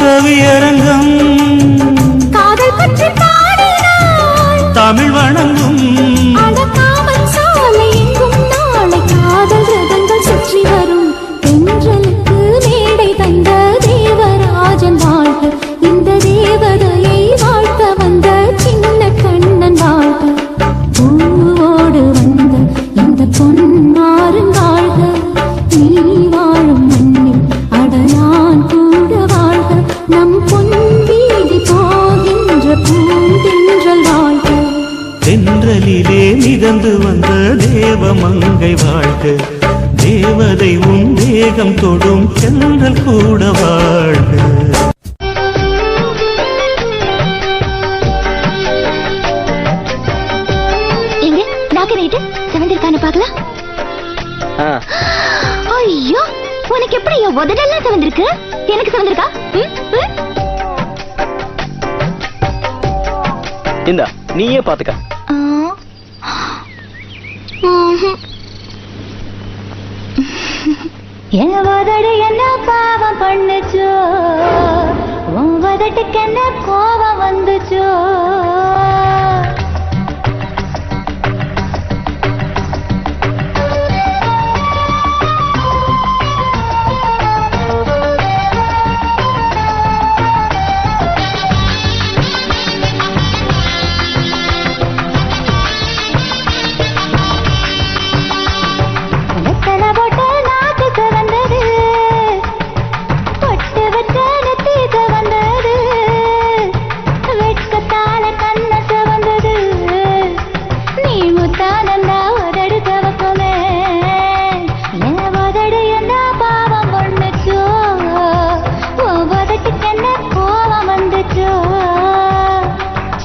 கவியரங்கம் காதல் பற்றி பாடினாள், தமிழ் வணங்கும் அடக்காமல் சாலை எங்கும் நாளை காதல் ரதங்கள் சுற்றி வரும். தென்றலுக்கு மேடை தந்த தேவராஜன் வாழ்க, இந்த தேவதையை வாழ்த்த வந்த சின்ன கண்ணன் வாழ்க. பூவோடு வந்த இந்த பொன்மாறன் வாழ்க, நீ வாழும் மண்ணில் அடையான் கூட வாழ்க. நம் பொன் வீதி போகின்ற பூந்தென்றல் வாழ்க. தென்றலிலே மிதந்து வந்த தேவமங்கை வாழ்க, தேவதை உன் தேகம் தொடும் தென்றல் கூட வாழ்க. எங்க நாக்கு ரைட்டு செவந்திருக்கான்னு பாக்கலாம். ஐயோ, உனக்கு எப்படி உதடெல்லாம் செவந்திருக்கு? எனக்கு செவந்திருக்கா? இந்தா நீயே பாத்துக்க. என் உதடு என்ன பாவம் பண்ணுச்சோ, உன் உதட்டுக்கு என்ன கோபம் வந்துச்சோ.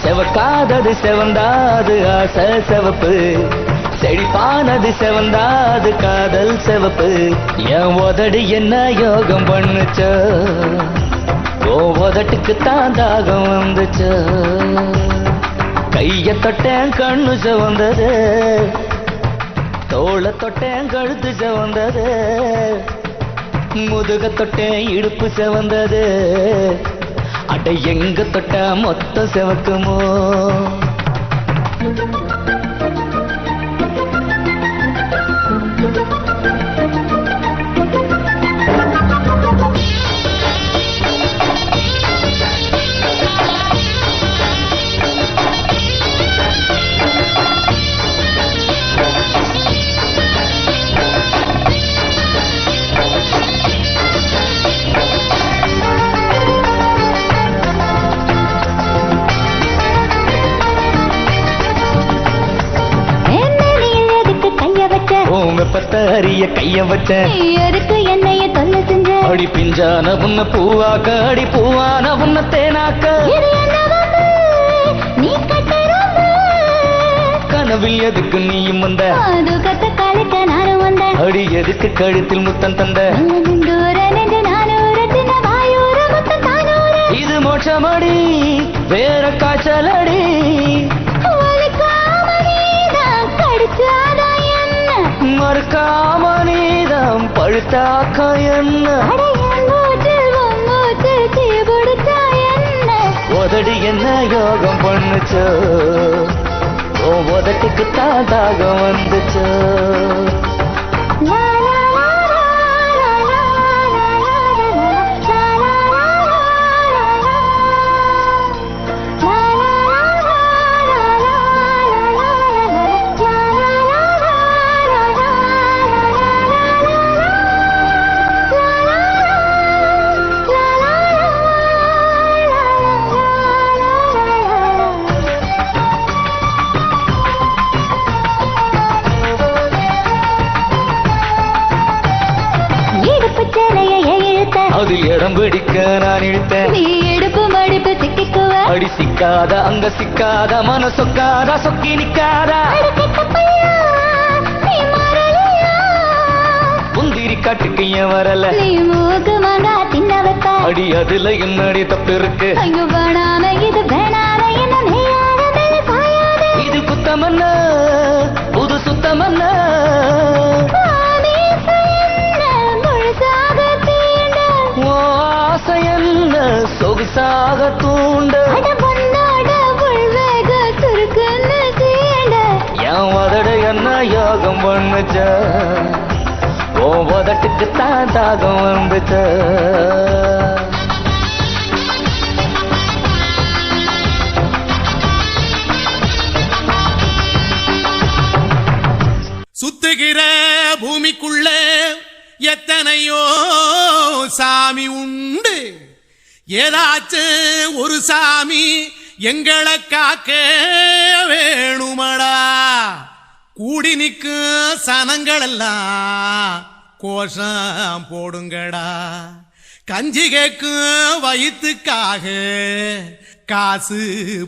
செவக்காதது செவந்தாது ஆசை செவப்பு, செழிப்பானது செவந்தாது காதல் செவப்பு. என் உதடு என்ன யோகம் பண்ணுச்சோ, ஓ உதட்டுக்கு தான் தாகம் வந்துச்சோ. கைய தொட்டேன் கண்ணு செவந்தது, தோள தொட்டேன் கழுத்து செவந்தது, முதுக தொட்டேன் இடுப்பு செவந்தது. அட எங்க தொட்ட மொத்தம் செவக்குமோ. வெப்பத்தை அறிய கைய வச்ச, எதுக்கு என்னைய தொல்லை செஞ்ச? அடி பிஞ்சான உன்ன பூவாக்க, அடி பூவான உன்ன தேனாக்க. நீ கட்டரும் கனவில் எதுக்கு நீயும் வந்த, அது கத்த காலக்க நானும் வந்த. அடி எதுக்கு கழுத்தில் முத்தம் தந்த, இது மோட்சமடி வேற காய்ச்சலடி. மறுக்காம நீதம் பழுத்தாக்க என்ன, உதடி என்ன யோகம் பண்ணுச்சோ, ஓ உதட்டுக்கு தான் தாகம் வந்துச்சோ. அதில் இடம் பிடிக்க நான் இழுத்தேன், நீ எடுப்பு மடிப்பு சிக்கிக்குவ. அடி சிக்காத அங்க சிக்காத மனசொக்காத சொக்கி நிக்காத. நீ மாறலையா? உந்தி டைரி காட்டுக்கு ஏன் வரல நீ மூக்கு மாங்கா தின்ன வைப்ப அடி அதுல என்னடி தப்பு இருக்கு ஐயோ வேணாம இது வேணாம என்ன மேயாத மேல சாயாத இது குத்தமன்ன புது சுத்தமன்ன ஆசை என்ன சொகுசாக தூண்ட என் வதட என்ன யோகம் பண்ணுச்ச ஓ வதட்டுக்கு தான் தாகம் வந்துச்ச சுத்துகிற பூமிக்குள்ள எத்தனையோ சாமி உண்டு ஏதாச்சும் ஒரு சாமி எங்களை காக்க வேணுமடா கூடி நிற்கும் சனங்கள் எல்லாம் கோஷம் போடுங்கடா கஞ்சி கேக்கும் வயிற்றுக்காக காசு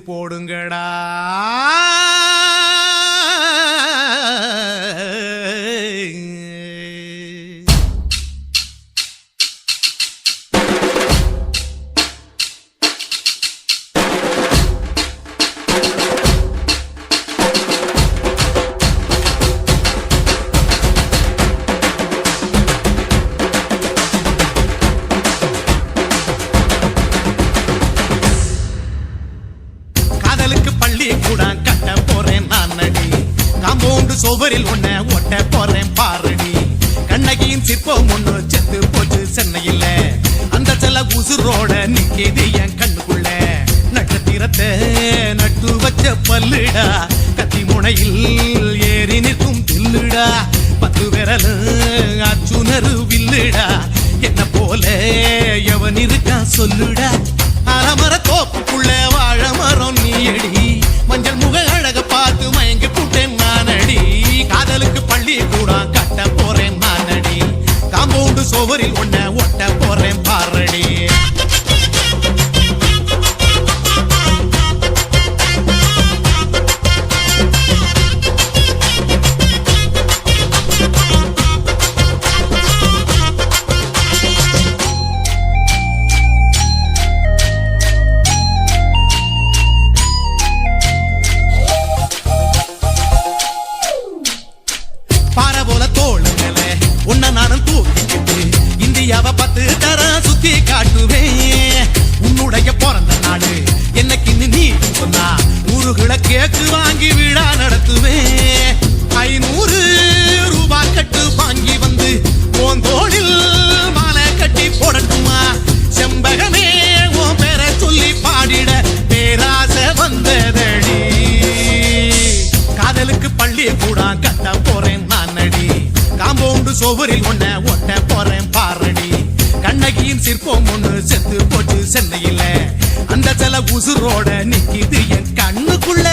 போடுங்கடா சோவரில் ஒன்ன ஒட்ட போறேன் பாரடி கண்ணகியின் சிற்பம் ஒண்ணு செத்து போச்சு சென்னையில் அந்த செல்ல உசுரோட நிக்கிது என் கண்ணுக்குள்ள நட்சத்திரத்தை நட்டு வச்ச பல்லுடா கத்தி முனையில் ஏறி நிற்கும் தில்லுடா 10 விரல் அச்சுணரு வில்லுடா என்ன போல எவன் இருக்கா சொல்லுடா அலமர தோப்புக்குள்ள வாழ மரம் நீயடி மஞ்சள் முக அழக பார்த்து மயங்கி கூட்டேன் நானடி காதலுக்கு பள்ளி கூட கட்ட போறேன் நானடி காம்பவுண்டு சோவரில் ஒன்ன ஒட்ட போறேன் பாரடி இந்தியாவை 10 தரம் சுத்தி காட்டுவேன் உன்னுடைய பிறந்த நாடு என்னைக்கு நீ சொன்னா 100 கேக்கு வாங்கி விழா நடத்துவேன் 500 ரூபாய் கட்டு வாங்கி வந்து உன் தோளில் மாலை கட்டி போடட்டுமா செம்பகமே உன் பேரை சொல்லி பாடிட பேராசை வந்ததடி காதலுக்கு பள்ளி கூட கட்ட போறேன் நானடி காம்பவுண்டு சோவரில் ஒன்ன ஒட்ட போறேன் பாரடி கண்ணகியின் சிற்பம் ஒண்ணு செத்து போச்சு சென்னையில் அந்த செல உசுரோட நிக்கிது என் கண்ணுக்குள்ள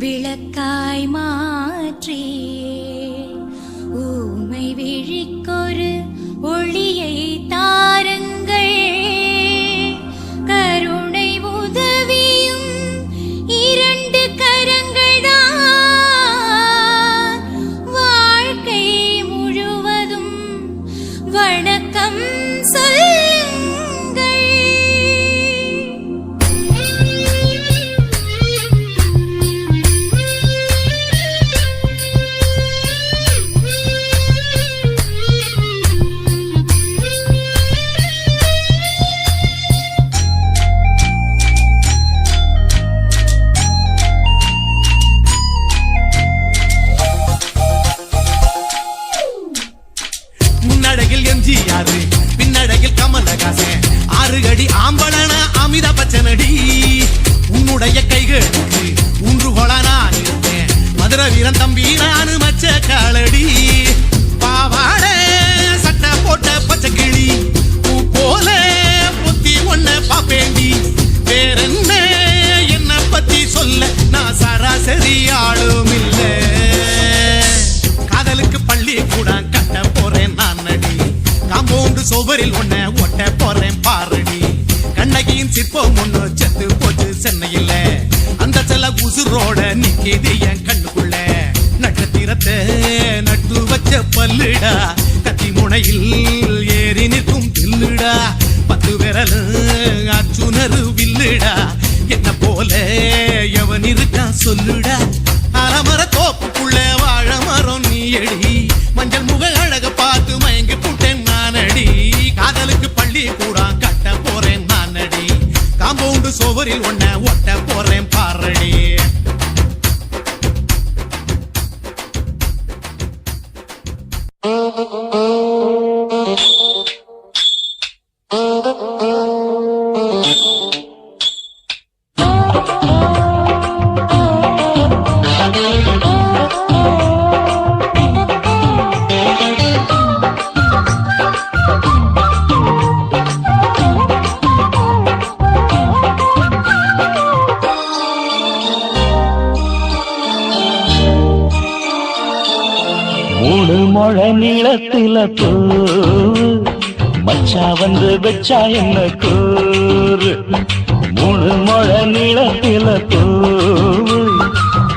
விளக்காய் மாற்றி ஊமை விழிக்கொரு ஒளியை தாருங்கள் கருணை உதவியும் 2 கரங்கள்தான் வாழ்க்கை முழுவதும் வணக்கம் முன்னடகில் எம்ஜிஆர் பின்னடகில் கமலஹாசன் 6 அடி ஆம்பளனா அமிதாப் பச்சனடி உன்னுடைய கைகளுக்கு ஊன்றுகோல நான் இருப்பேன் மதுரை வீரன் தம்பி நானு மச்ச காலடி பாவாட சட்டை போட்ட பச்சை கிளி பூ போல பொத்தி ஒன்ன பாப்பேண்டி சுவரில் ஒன்ன ஒட்ட போறேன் பாருடி கண்ணகியின் சிற்பம் ஒண்ணு செத்து போச்சு சென்னையில அந்த செல்ல உசுரோட நிக்கிது என் கண்ணுக்குள்ள நட்சத்திரத்தை நட்டு வச்ச பல்லுடா கத்தி முனையில் ஏறி நிற்கும் பில்லுடா 10 விரல் அச்சுணரு வில்லுடா என்ன போல எவன் இருக்கான் சொல்லுடா அலமர தோப்புக்குள்ள வாழ மரம் நீ எடி மஞ்சள் முக அழக பார்த்து மயங்கி புட்டேன் நானடி காதலுக்கு பள்ளி கூட கட்ட போறேன் நானடி காம்பவுண்டு சுவரில் ஒன்ன ஒட்ட போறேன் பாரடி மூணு முழ நீளத்தில பூ மச்சா வந்து வச்சா என்ன கூறு மூணு முழ நீளத்தில பூ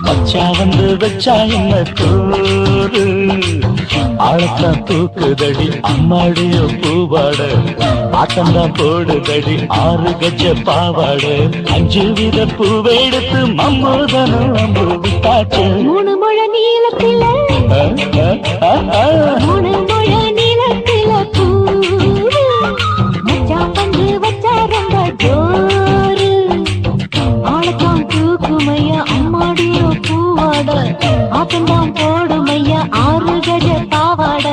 மச்சா வந்து வச்சா என்ன கூறு ஆழத்தான் தூக்குதடி அம்மாடியோ பூவாட ஆட்டந்தான் போடுதடி 6 கஜ பாவாட 5 வித பூவெடுத்து மம்மூதனும் அம்பு விட்டாச்சு 3 முழ நீளத்தில 3 முழ நீளத்தில பூ மச்சான் வந்து வச்சா ரொம்ப ஜோரு ஆளத்தான் தூக்குமையா அம்மாடியோ பூவாட ஆட்டந்தான் போடுமையா 6 கஜ பாவாட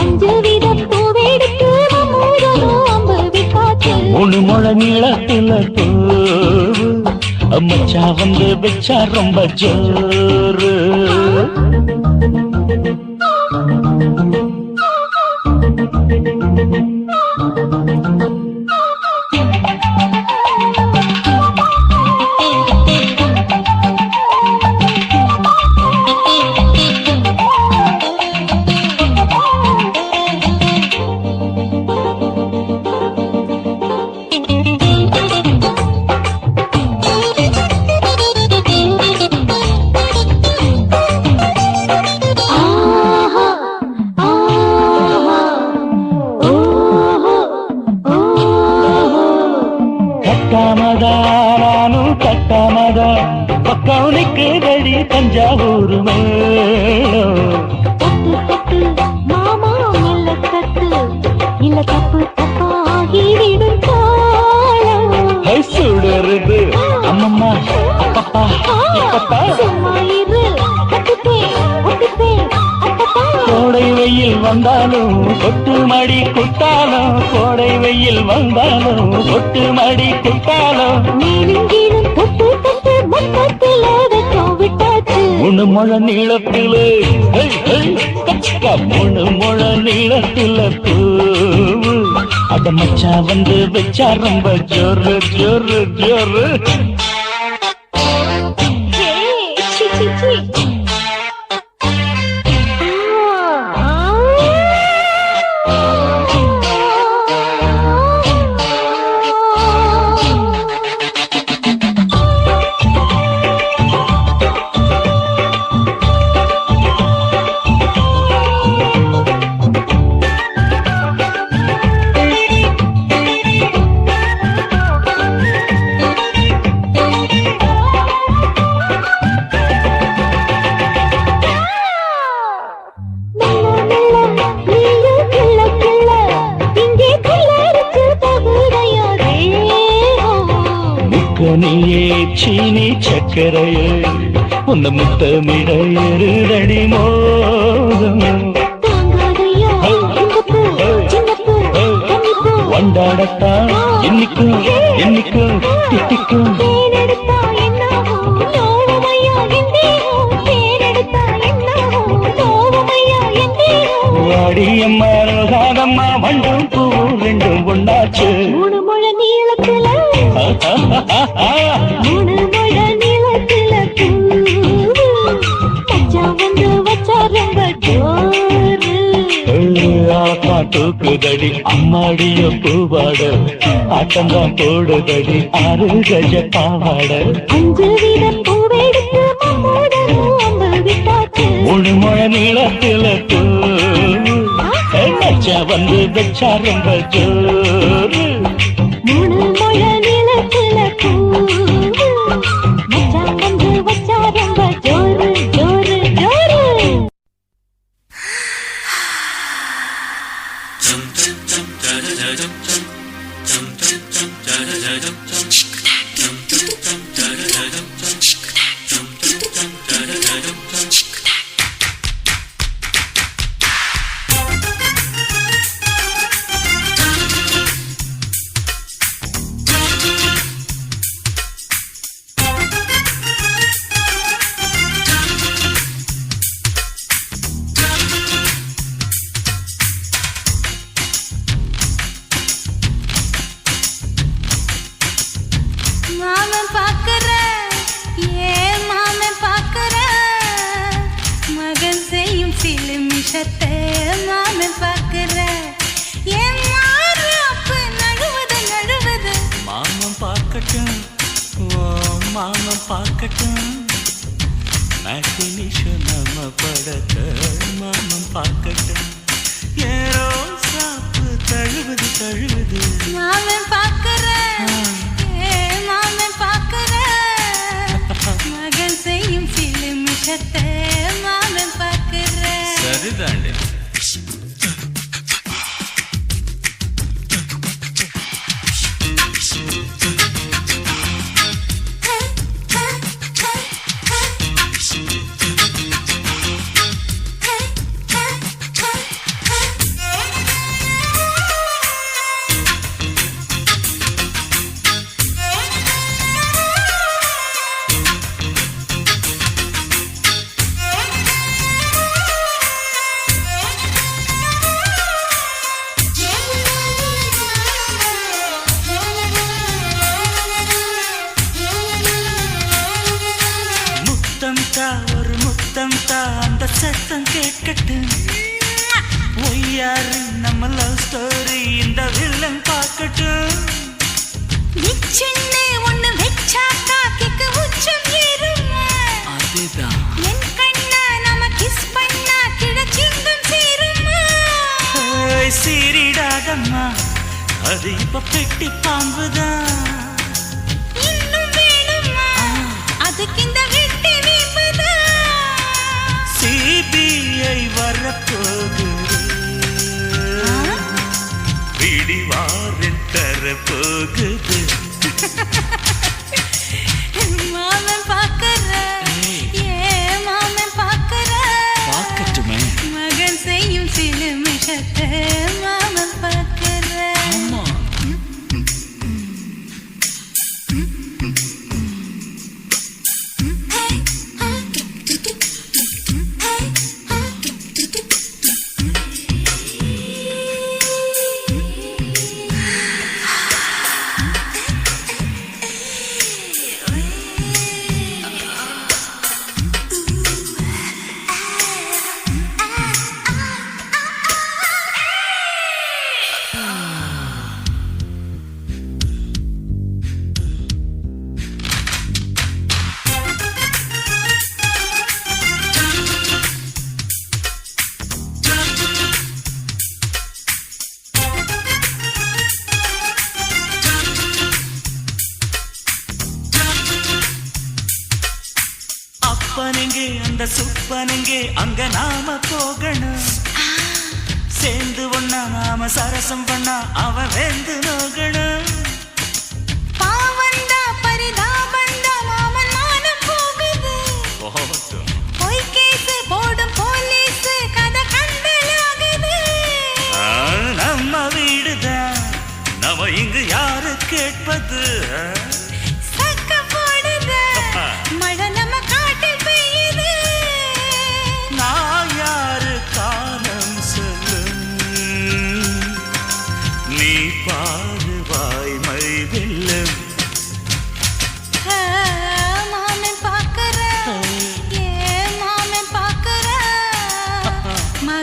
5 வித பூவெடுத்து மம்மூதனும் அம்பு விட்டாச்சு 3 முழ நீளத்தில பூ மச்சா வந்து வச்சா ரொம்ப ஜோரு கட்டாமதா பக்கம் நிற்குதடி தஞ்சாவூர் மேளம் தட்டு மாமா மெல்ல தட்டு இல்ல தப்பு தப்பாகிவிடும் காலம் சுடருது அம்மம்மா அப்பப்பா இப்பப்பா சும்மா இரு கட்டுப்பேன் ஒட்டுப்பேன் அப்பப்பா கோடை வெயில் வந்தாலும் கொட்டு மடி குத்தாலும் கோடை வெயில் வந்தாலும் கொட்டு மடி குத்தாலும் நீனும் தொட்டு தொட்டு மொத்தத்தில் வெக்கம் விட்டாச்சு 3 முழ நீளத்திலே 3 முழ நீளத்தில பூ அட மச்சா வந்து வச்சா ரொம்ப ஜோரு ஜோரு ஜோரு சி சி சி நீயே சீனி சக்கரையே உன்ன முத்தமிட எருதடி மோகம் வண்டாடத்தான் என்னைக்கும் என்னைக்கும் திட்டிக்கும் வாடியம்மா ரோசாதம்மா வண்டும் பூ ரெண்டும் ஒண்ணாச்சு 3 முழ நீளத்துல 3 முழ நீளத்துல பூ மச்சான் வந்து வச்சா ரொம்ப தான் தூக்குதடி அம்மாடியோ பூவாட ஆட்டம்தான் போடுதடி 6 கஜ பாவாட 5 வீத பூவெடுத்து மம்மோட விட்டாச்சு 3 முழ நீளத்தில நச்சா வந்து வச்சா ரொம்ப ஜோரு 3 முழ நீளத்தில மச்சா வந்து வச்சா ரொம்ப ஜோரு ஜோரு ஜோரு மாமன் பாக்குற மாமன் பாக்குற மகன் செய்யும் சிலு மிஷத்தை மாமன் பாக்குற மாறு நழுவது நழுவது மாமன் பார்க்கட்டும் மாமன் பார்க்கட்டும் மேட்டினிஷு நம்ம படத்தை மாமன் பார்க்கட்டும் ஏரோ சாப்பு தழுவுது தழுவுது மாமன் பாக்குற மாமன் பாக்குற மகன் செய்யும் சிலு மிஷத்தை மாமன் பாக்குற சரிதாண்டி ஒரு முத்தம் தா அந்த சத்தம் கேட்கட்டும் ஒய்யாரு நம்ம லவ் ஸ்டோரி இந்த வில்லன் பார்க்கட்டும் சின்ன ஒண்ணு வெச்சாக்கா கிக்கு உச்சம் ஏறுமா அதுதான் என் கண்ணா நம்ம கிஸ் பண்ணா கிடச்சிங்கும் சேருமா சீரிடாதம்மா அது இப்ப பெட்டி பாம்புதான் இன்னும் வேணுமா அதுக்கு இந்த வெட்டி வீம்புதான் சிபிஐ வரப்போகுது பிடிவாரன் தர போகுது மாமன் பாக்குற மாமன் பாக்குற பார்க்கட்டுமே மகன் செய்யும் சில மிஷத்தை மாமன் பாக்குற அப்பனெங்கே அந்த சுப்பனெங்கே அங்க நாம போகணும் சேர்ந்து ஒண்ணா நாம சரசம் பண்ணா அவன் வேந்து நோகணும் பாவந்தா பரிதாபந்தா மாமன் மானம் போகுது பொய் கேஸ் போடும் போலீஸ் கதை கண்டலாகுது நம்ம வீடுதான் நம்ம இங்கு யாரு கேட்பது சக்க போடுது மழை நம்ம காட்டில் பெய்யுது நான் யாரு காலம் சொல்லு நீ பாரு வாய்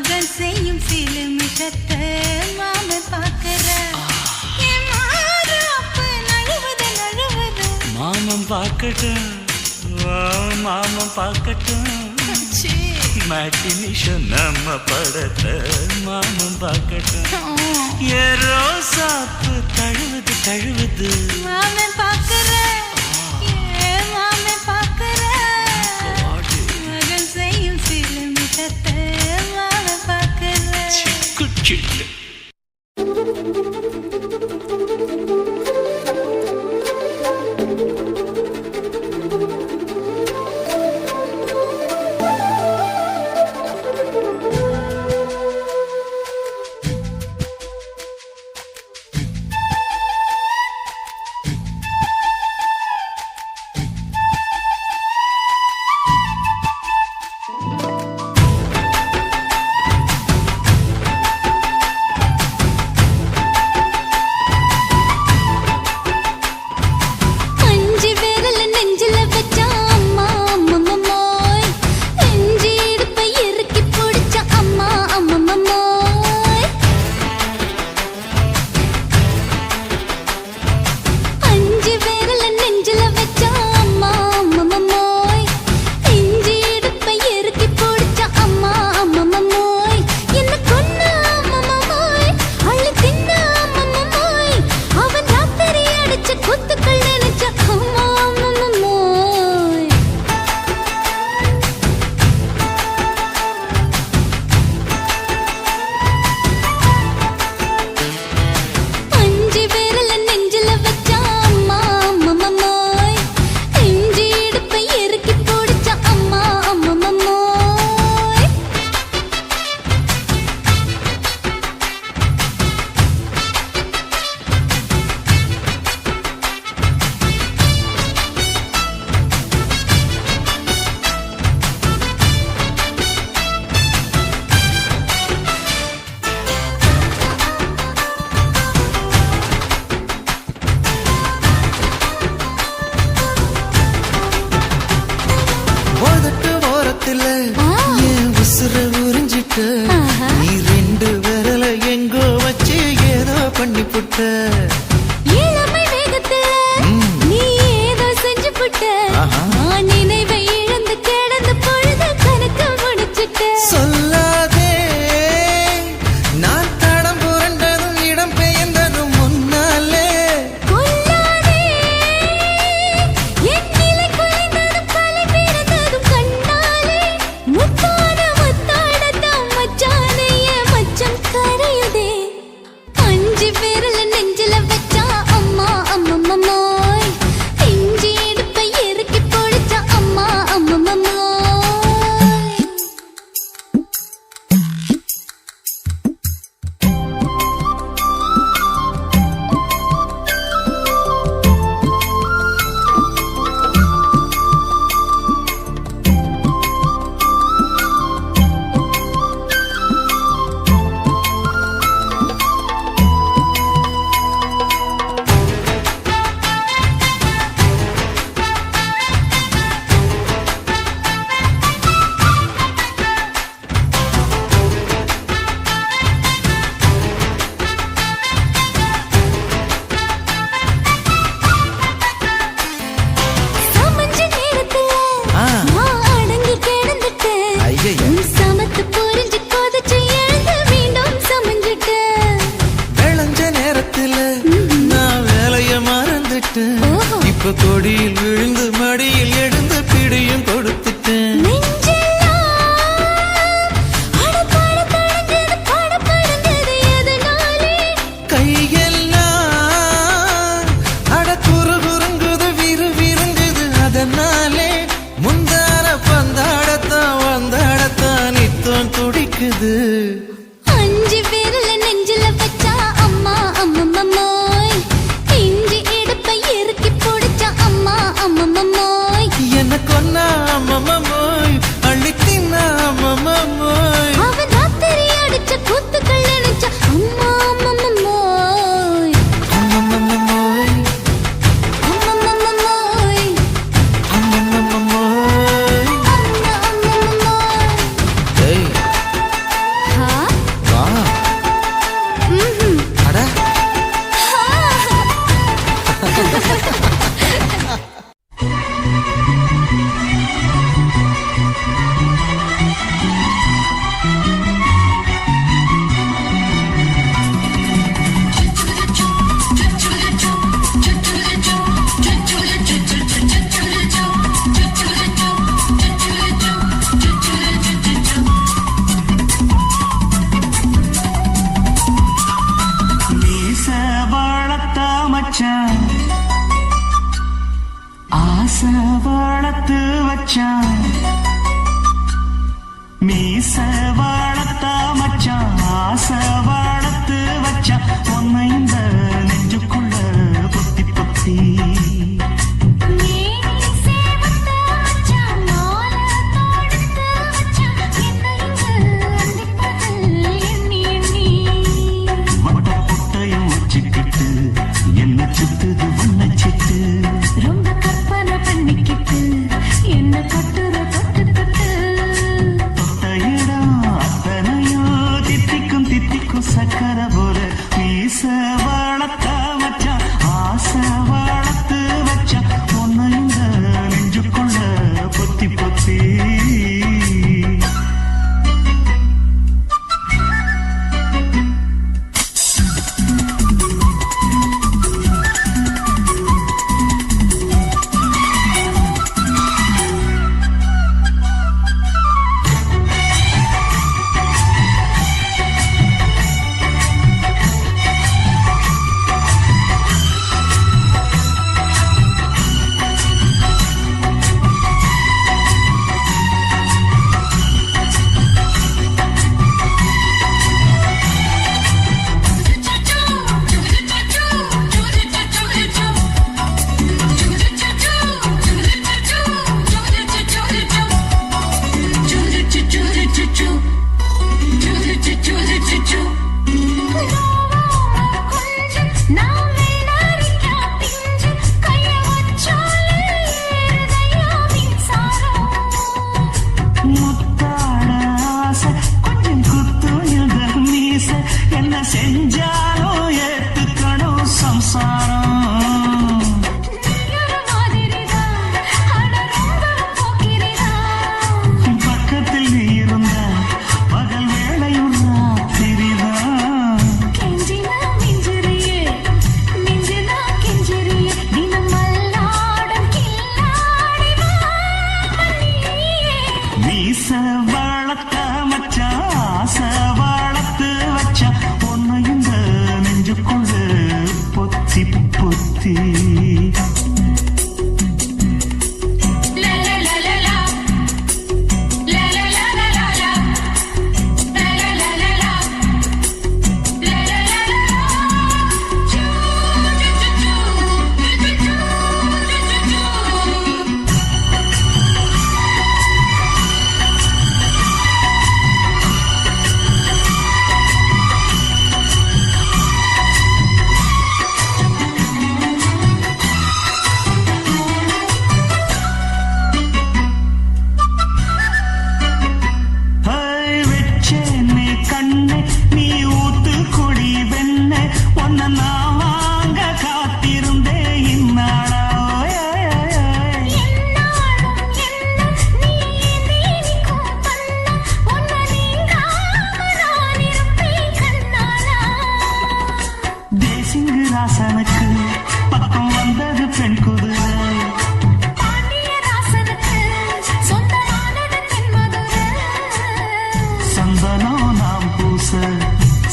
மகன் செய்யும் சிலு மிஷத்தை மாமன் பார்க்கிற மாமன் பார்க்கட்டும் மாமன் பார்க்கட்டும் மேட்டினிஷன் நம்ம படத்தை மாமன் பார்க்கட்டும் ஏரோ சாப்பு தழுவுது தழுவுது மாமன் பார்க்கிற மாமன் பார்க்கிற மகன் செய்யும் சிலு மிஷத்தை மாமன் பார்க்கிற குச்சிட்டு நீ ரெண்டு விரல எங்கோ வச்சு ஏதோ பண்ணி புட்ட இளமை வேகத்துல நீ ஏதோ செஞ்சு புட்ட நான் நினைவை இழந்து கிடந்த பொழுது கணக்கு முடிச்சுட்ட சொல்லாதே நான் தடம் புரண்டதும் இடம் பெயர்ந்ததும் முன்னாலே கொல்லாதே என் நிலை குலைந்ததும் கலை பிறந்ததும் கண்ணாலே முத்தான முத்தாடத்தான் மச்சானைய மச்சம் கரையுதே அஞ்சு விரல நெஞ்சில வச்சா அம்மா அம்மம்மாய் இஞ்சி எடுப்பை இறுக்கி பொடிச்சா அம்மா அம்மம்மாய் சமஞ்ச நேரத்துல நான் அடங்கி கிடந்துட்டேன் ஐயைய. உன் சமத்து புரிஞ்சு கொதிச்சு எழுந்து மீண்டும் சமஞ்சிட்டேன் விளைஞ்ச நேரத்துல நான் வேலைய மறந்துட்டேன் ஓஹோ. இப்ப கொடியில் விழுந்து மடியில் எழுந்து பிடியும் கொடுத்துட்டேன் நெஞ்செல்லாம் அடப்பாட தடஞ்சது படபடந்தது எதனாலே கையெல்லாம் அட குறுகுறுங்குது விறுவிறுங்குது அதனாலே முந்தார பந்தாடத்தான் வந்தாடத்தான் நித்தம் துடிக்குது அஞ்சு விரல நெஞ்சில வச்சா அம்மா அம்மம்மாய் இஞ்சி எடுப்பை இறுக்கி பொடிச்சா அம்மா அம்மம்மாய் என்ன கொன்னா அம்மம்மாய் அள்ளி தின்னா அம்மம்மாய் அவன் ராத்திரி அடிச்ச கூத்துக்கள் நினைச்ச அம்மா அம்மம்மாய் அம்மம்மாய் அம்மம்மாய் அம்மம்மாய் அம்மா அம்மம்மாய் ஏய்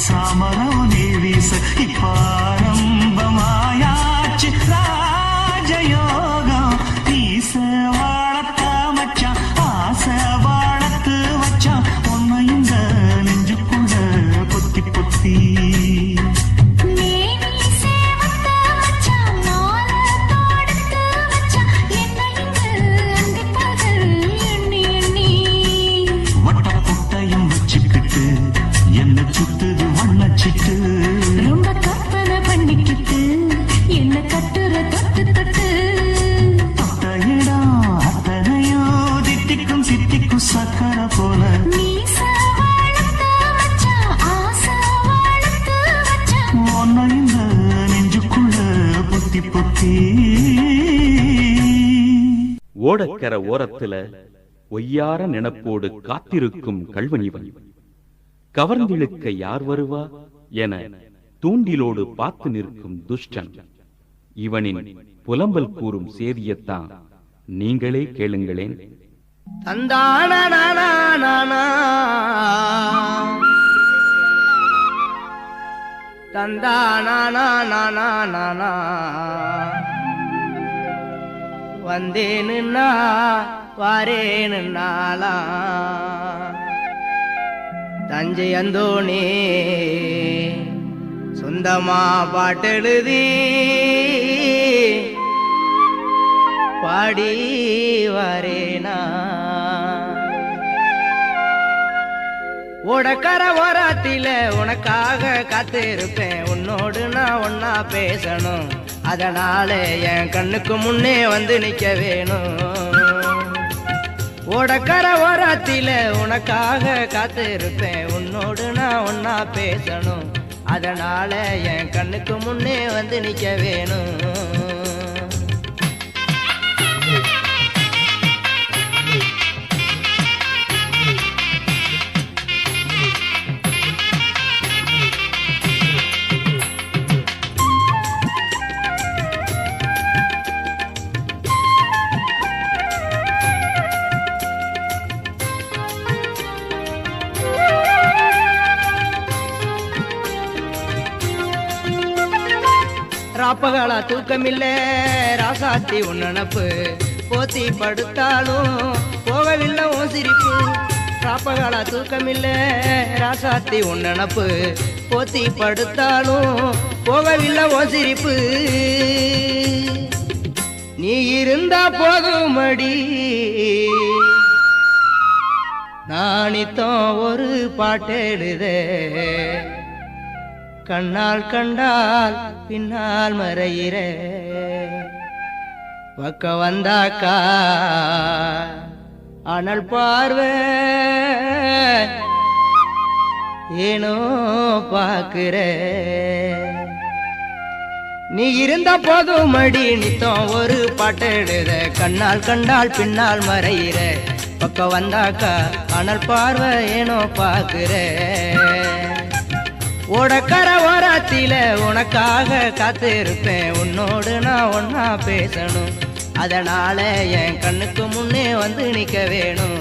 சாமரம் நீ வீச இப்பாரம்பமாயாச்சு ராஜயோகம் ஈச வாழத்த மச்சான் ஆசை வாழத்து வச்சான் உன்னை இந்த நெஞ்சுக்குள்ள பொத்தி பொத்தி என்ன சுத்துது வண்ணச்சிட்டு ரொம்ப கற்பனை பண்ணிக்கிட்டு என்ன கட்டுற தொட்டு தொட்டு தொட்டையிடம் அத்தனையோ தித்திக்கும் சித்திக்கும் சக்கர போல ஒன்ன இந்த நெஞ்சுக்குள்ள பொத்தி பொத்தி ஓடக்கர ஓரத்துல ஒய்யார நினப்போடு காத்திருக்கும் கல்வனிவன் கவர்ந்திழுக்க யார் வருவா என தூண்டிலோடு பார்த்து நிற்கும் துஷ்டன். இவனின் புலம்பல் கூறும் சேதியத்தான் நீங்களே கேளுங்களேன். வந்தேனுன்னா வாரேனுன்னாலா தஞ்சை அந்தோணி சொந்தமா பாட்டெழுதி பாடி வரேனா ஓடக்கர ஓரத்தில உனக்காக காத்திருப்பேன் உன்னோடு நான் ஒன்னா பேசணும் அதனால என் கண்ணுக்கு முன்னே வந்து நிக்க வேணும் ஓடக்கர ஓரத்தில உனக்காக காத்திருப்பேன் உன்னோடு நான் ஒன்னா பேசணும் அதனால என் கண்ணுக்கு முன்னே வந்து நிக்க வேணும் ராப்பகால தூக்கமில்ல ராசாத்தி உன்னப்பு போத்தி படுத்தாலும் போகவில்லை உன் சிரிப்பு ராப்பகால தூக்கமில்ல ராசாத்தி உன்னப்பு போத்தி படுத்தாலும் போகவில்லை உன் சிரிப்பு நீ இருந்தா போதுமடி நானித்தம் ஒரு பாட்டெழுதே கண்ணால் கண்டால் பின்னால் மறையிற பக்க வந்தாக்கா அனல் பார்வை ஏனோ பாக்குற நீ இருந்த போதும் மடி நித்தம் ஒரு பாட்டெழுத கண்ணால் கண்டால் பின்னால் மறையிற பக்க வந்தாக்கா அனல் பார்வை ஏனோ பாக்குற ஓடக்கர ஓரத்தில உனக்காக காத்திருப்பேன் உன்னோடு நான் ஒன்னா பேசணும் அதனால என் கண்ணுக்கு முன்னே வந்து நிக்க வேணும்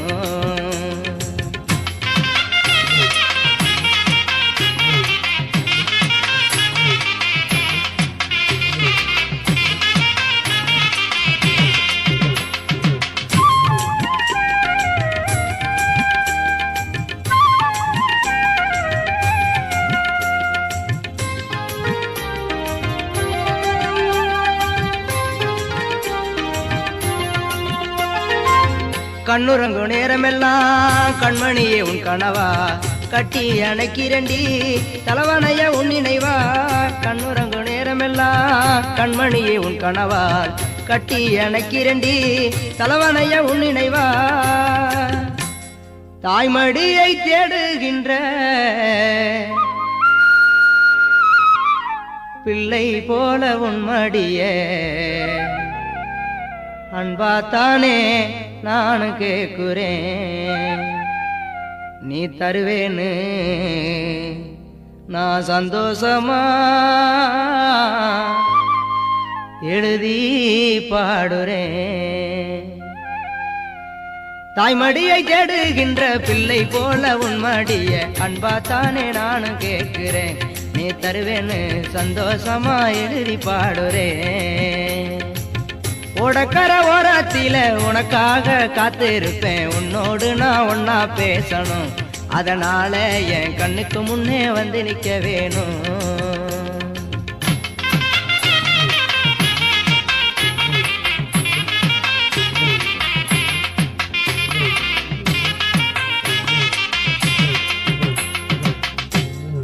கண்ணுறங்கு நேரமெல்லாம் கண்மணியே உன் கனவா கட்டி அணைக்கிறண்டி தலைவனைய உன் நினைவா கண்ணுறங்கு நேரமெல்லாம் கண்மணியே உன் கனவா கட்டி அணைக்கிறண்டி தலைவனைய உன் நினைவா தாய்மடியை தேடுகின்ற பிள்ளை போல உன் மடியே அன்பாத்தானே நானு கேக்குறேன் நீ தருவேன்னு நான் சந்தோஷமா எழுதி பாடுறேன் தாய்மடியை தேடுகின்ற பிள்ளை போல உன் மடிய அன்பாத்தானே நானும் கேட்கிறேன் நீ தருவேன்னு சந்தோஷமா எழுதி பாடுறேன் ஓடக்கர ஓரத்தில உனக்காக காத்திருப்பேன் உன்னோடு நான் ஒன்னா பேசணும் அதனால என் கண்ணுக்கு முன்னே வந்து நிக்க வேணும்